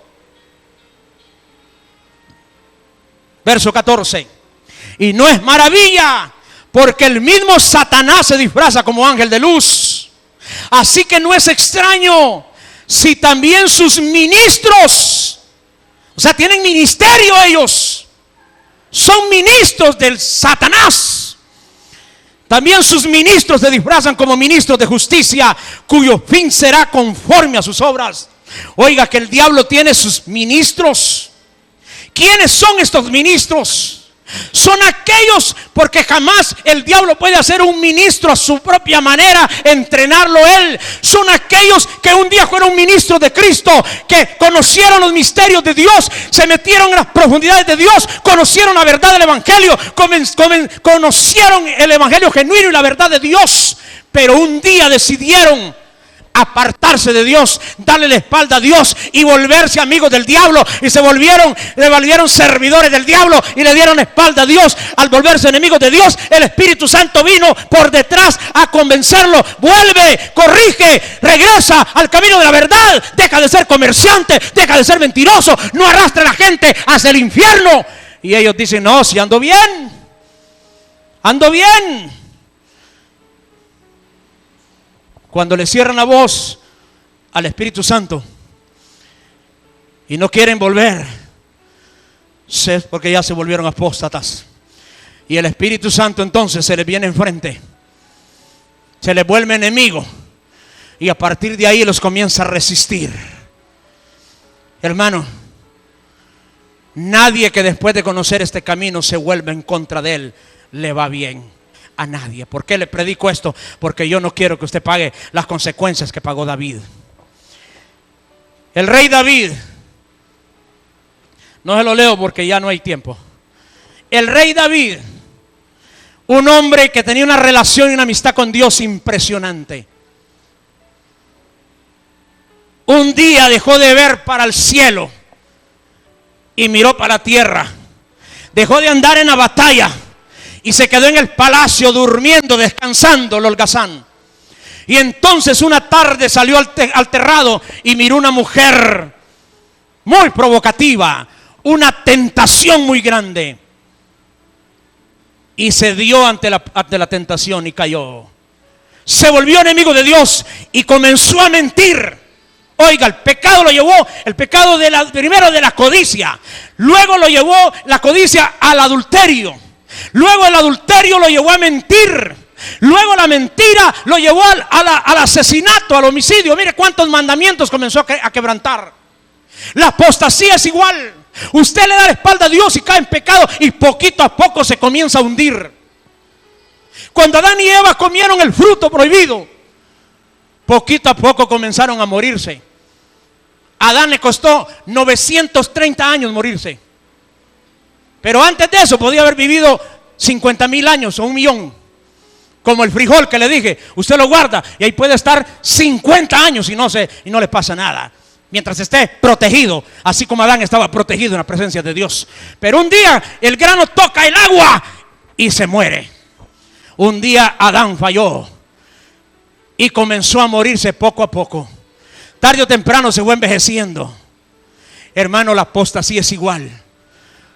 Verso 14. Y no es maravilla, porque el mismo Satanás se disfraza como ángel de luz. Así que no es extraño si también sus ministros, o sea, tienen ministerio ellos, son ministros del Satanás. También sus ministros se disfrazan como ministros de justicia, cuyo fin será conforme a sus obras. Oiga, que el diablo tiene sus ministros. ¿Quiénes son estos ministros? Son aquellos, porque jamás el diablo puede hacer un ministro a su propia manera, entrenarlo él. Son aquellos que un día fueron ministros de Cristo, que conocieron los misterios de Dios, se metieron en las profundidades de Dios, conocieron la verdad del evangelio, conocieron el evangelio genuino y la verdad de Dios, pero un día decidieron apartarse de Dios, darle la espalda a Dios y volverse amigos del diablo, y le volvieron servidores del diablo y le dieron espalda a Dios. Al volverse enemigos de Dios, el Espíritu Santo vino por detrás a convencerlo. Vuelve, corrige, regresa al camino de la verdad, deja de ser comerciante, deja de ser mentiroso, no arrastre a la gente hacia el infierno. Y ellos dicen, no, si ando bien, ando bien. Cuando le cierran la voz al Espíritu Santo y no quieren volver, es porque ya se volvieron apóstatas. Y el Espíritu Santo entonces se les viene enfrente, se les vuelve enemigo, y a partir de ahí los comienza a resistir. Hermano, nadie que después de conocer este camino se vuelva en contra de él le va bien. A nadie. ¿Por qué le predico esto? Porque yo no quiero que usted pague las consecuencias que pagó David. El rey David, no se lo leo porque ya no hay tiempo. El rey David Un hombre que tenía una relación y una amistad con Dios impresionante. Un día dejó de ver para el cielo y miró para la tierra. Dejó de andar en la batalla y se quedó en el palacio durmiendo, descansando, el holgazán. Y entonces una tarde salió al terrado y miró una mujer muy provocativa, una tentación muy grande. Y se dio ante la tentación y cayó. Se volvió enemigo de Dios y comenzó a mentir. Oiga, el pecado lo llevó, el pecado primero de la codicia, luego lo llevó la codicia al adulterio, luego el adulterio lo llevó a mentir, luego la mentira lo llevó al asesinato, al homicidio. Mire cuántos mandamientos comenzó a quebrantar. La apostasía es igual. Usted le da la espalda a Dios y cae en pecado y poquito a poco se comienza a hundir. Cuando Adán y Eva comieron el fruto prohibido, poquito a poco comenzaron a morirse. A Adán le costó 930 años morirse. Pero antes de eso podía haber vivido 50,000 años o 1,000,000. Como el frijol que le dije, usted lo guarda y ahí puede estar 50 años y no le pasa nada. Mientras esté protegido, así como Adán estaba protegido en la presencia de Dios. Pero un día el grano toca el agua y se muere. Un día Adán falló y comenzó a morirse poco a poco. Tarde o temprano se fue envejeciendo. Hermano, la apostasía es igual.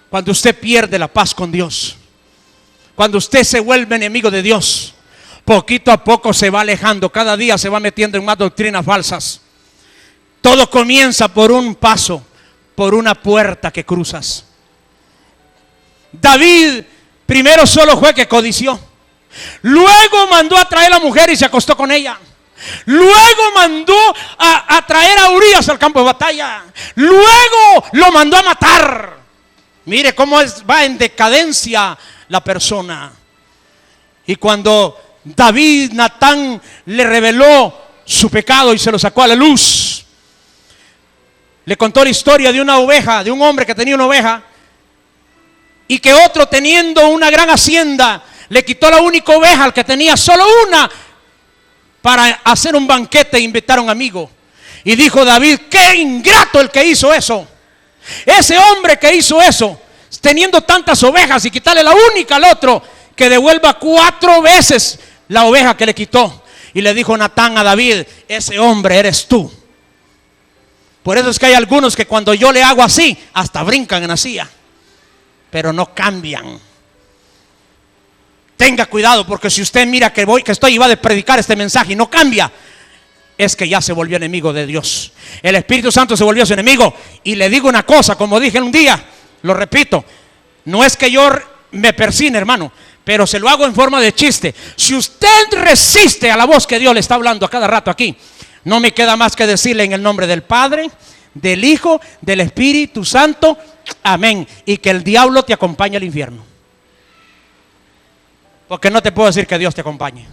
Cuando usted pierde la paz con Dios, cuando usted se vuelve enemigo de Dios, poquito a poco se va alejando. Cada día se va metiendo en más doctrinas falsas. Todo comienza por un paso, por una puerta que cruzas. David primero solo fue que codició. Luego mandó a traer a la mujer y se acostó con ella. Luego mandó a traer a Urías al campo de batalla. Luego lo mandó a matar. Mire cómo va en decadencia la persona. Y cuando Natán le reveló su pecado y se lo sacó a la luz, le contó la historia de una oveja, de un hombre que tenía una oveja y que otro, teniendo una gran hacienda, le quitó la única oveja, al que tenía solo una, para hacer un banquete e invitar a un amigo. Y dijo David: qué ingrato el que hizo eso. Ese hombre que hizo eso, teniendo tantas ovejas, y quitarle la única al otro, que devuelva 4 veces la oveja que le quitó. Y le dijo Natán a David: ese hombre eres tú. Por eso es que hay algunos que cuando yo le hago así, hasta brincan en la silla, pero no cambian. Tenga cuidado, porque si usted mira que iba a predicar este mensaje y no cambia, es que ya se volvió enemigo de Dios. El Espíritu Santo se volvió su enemigo. Y le digo una cosa, como dije un día, lo repito, no es que yo me persine, hermano, pero se lo hago en forma de chiste. Si usted resiste a la voz que Dios le está hablando a cada rato aquí, no me queda más que decirle en el nombre del Padre, del Hijo, del Espíritu Santo, amén. Y que el diablo te acompañe al infierno. Porque no te puedo decir que Dios te acompañe.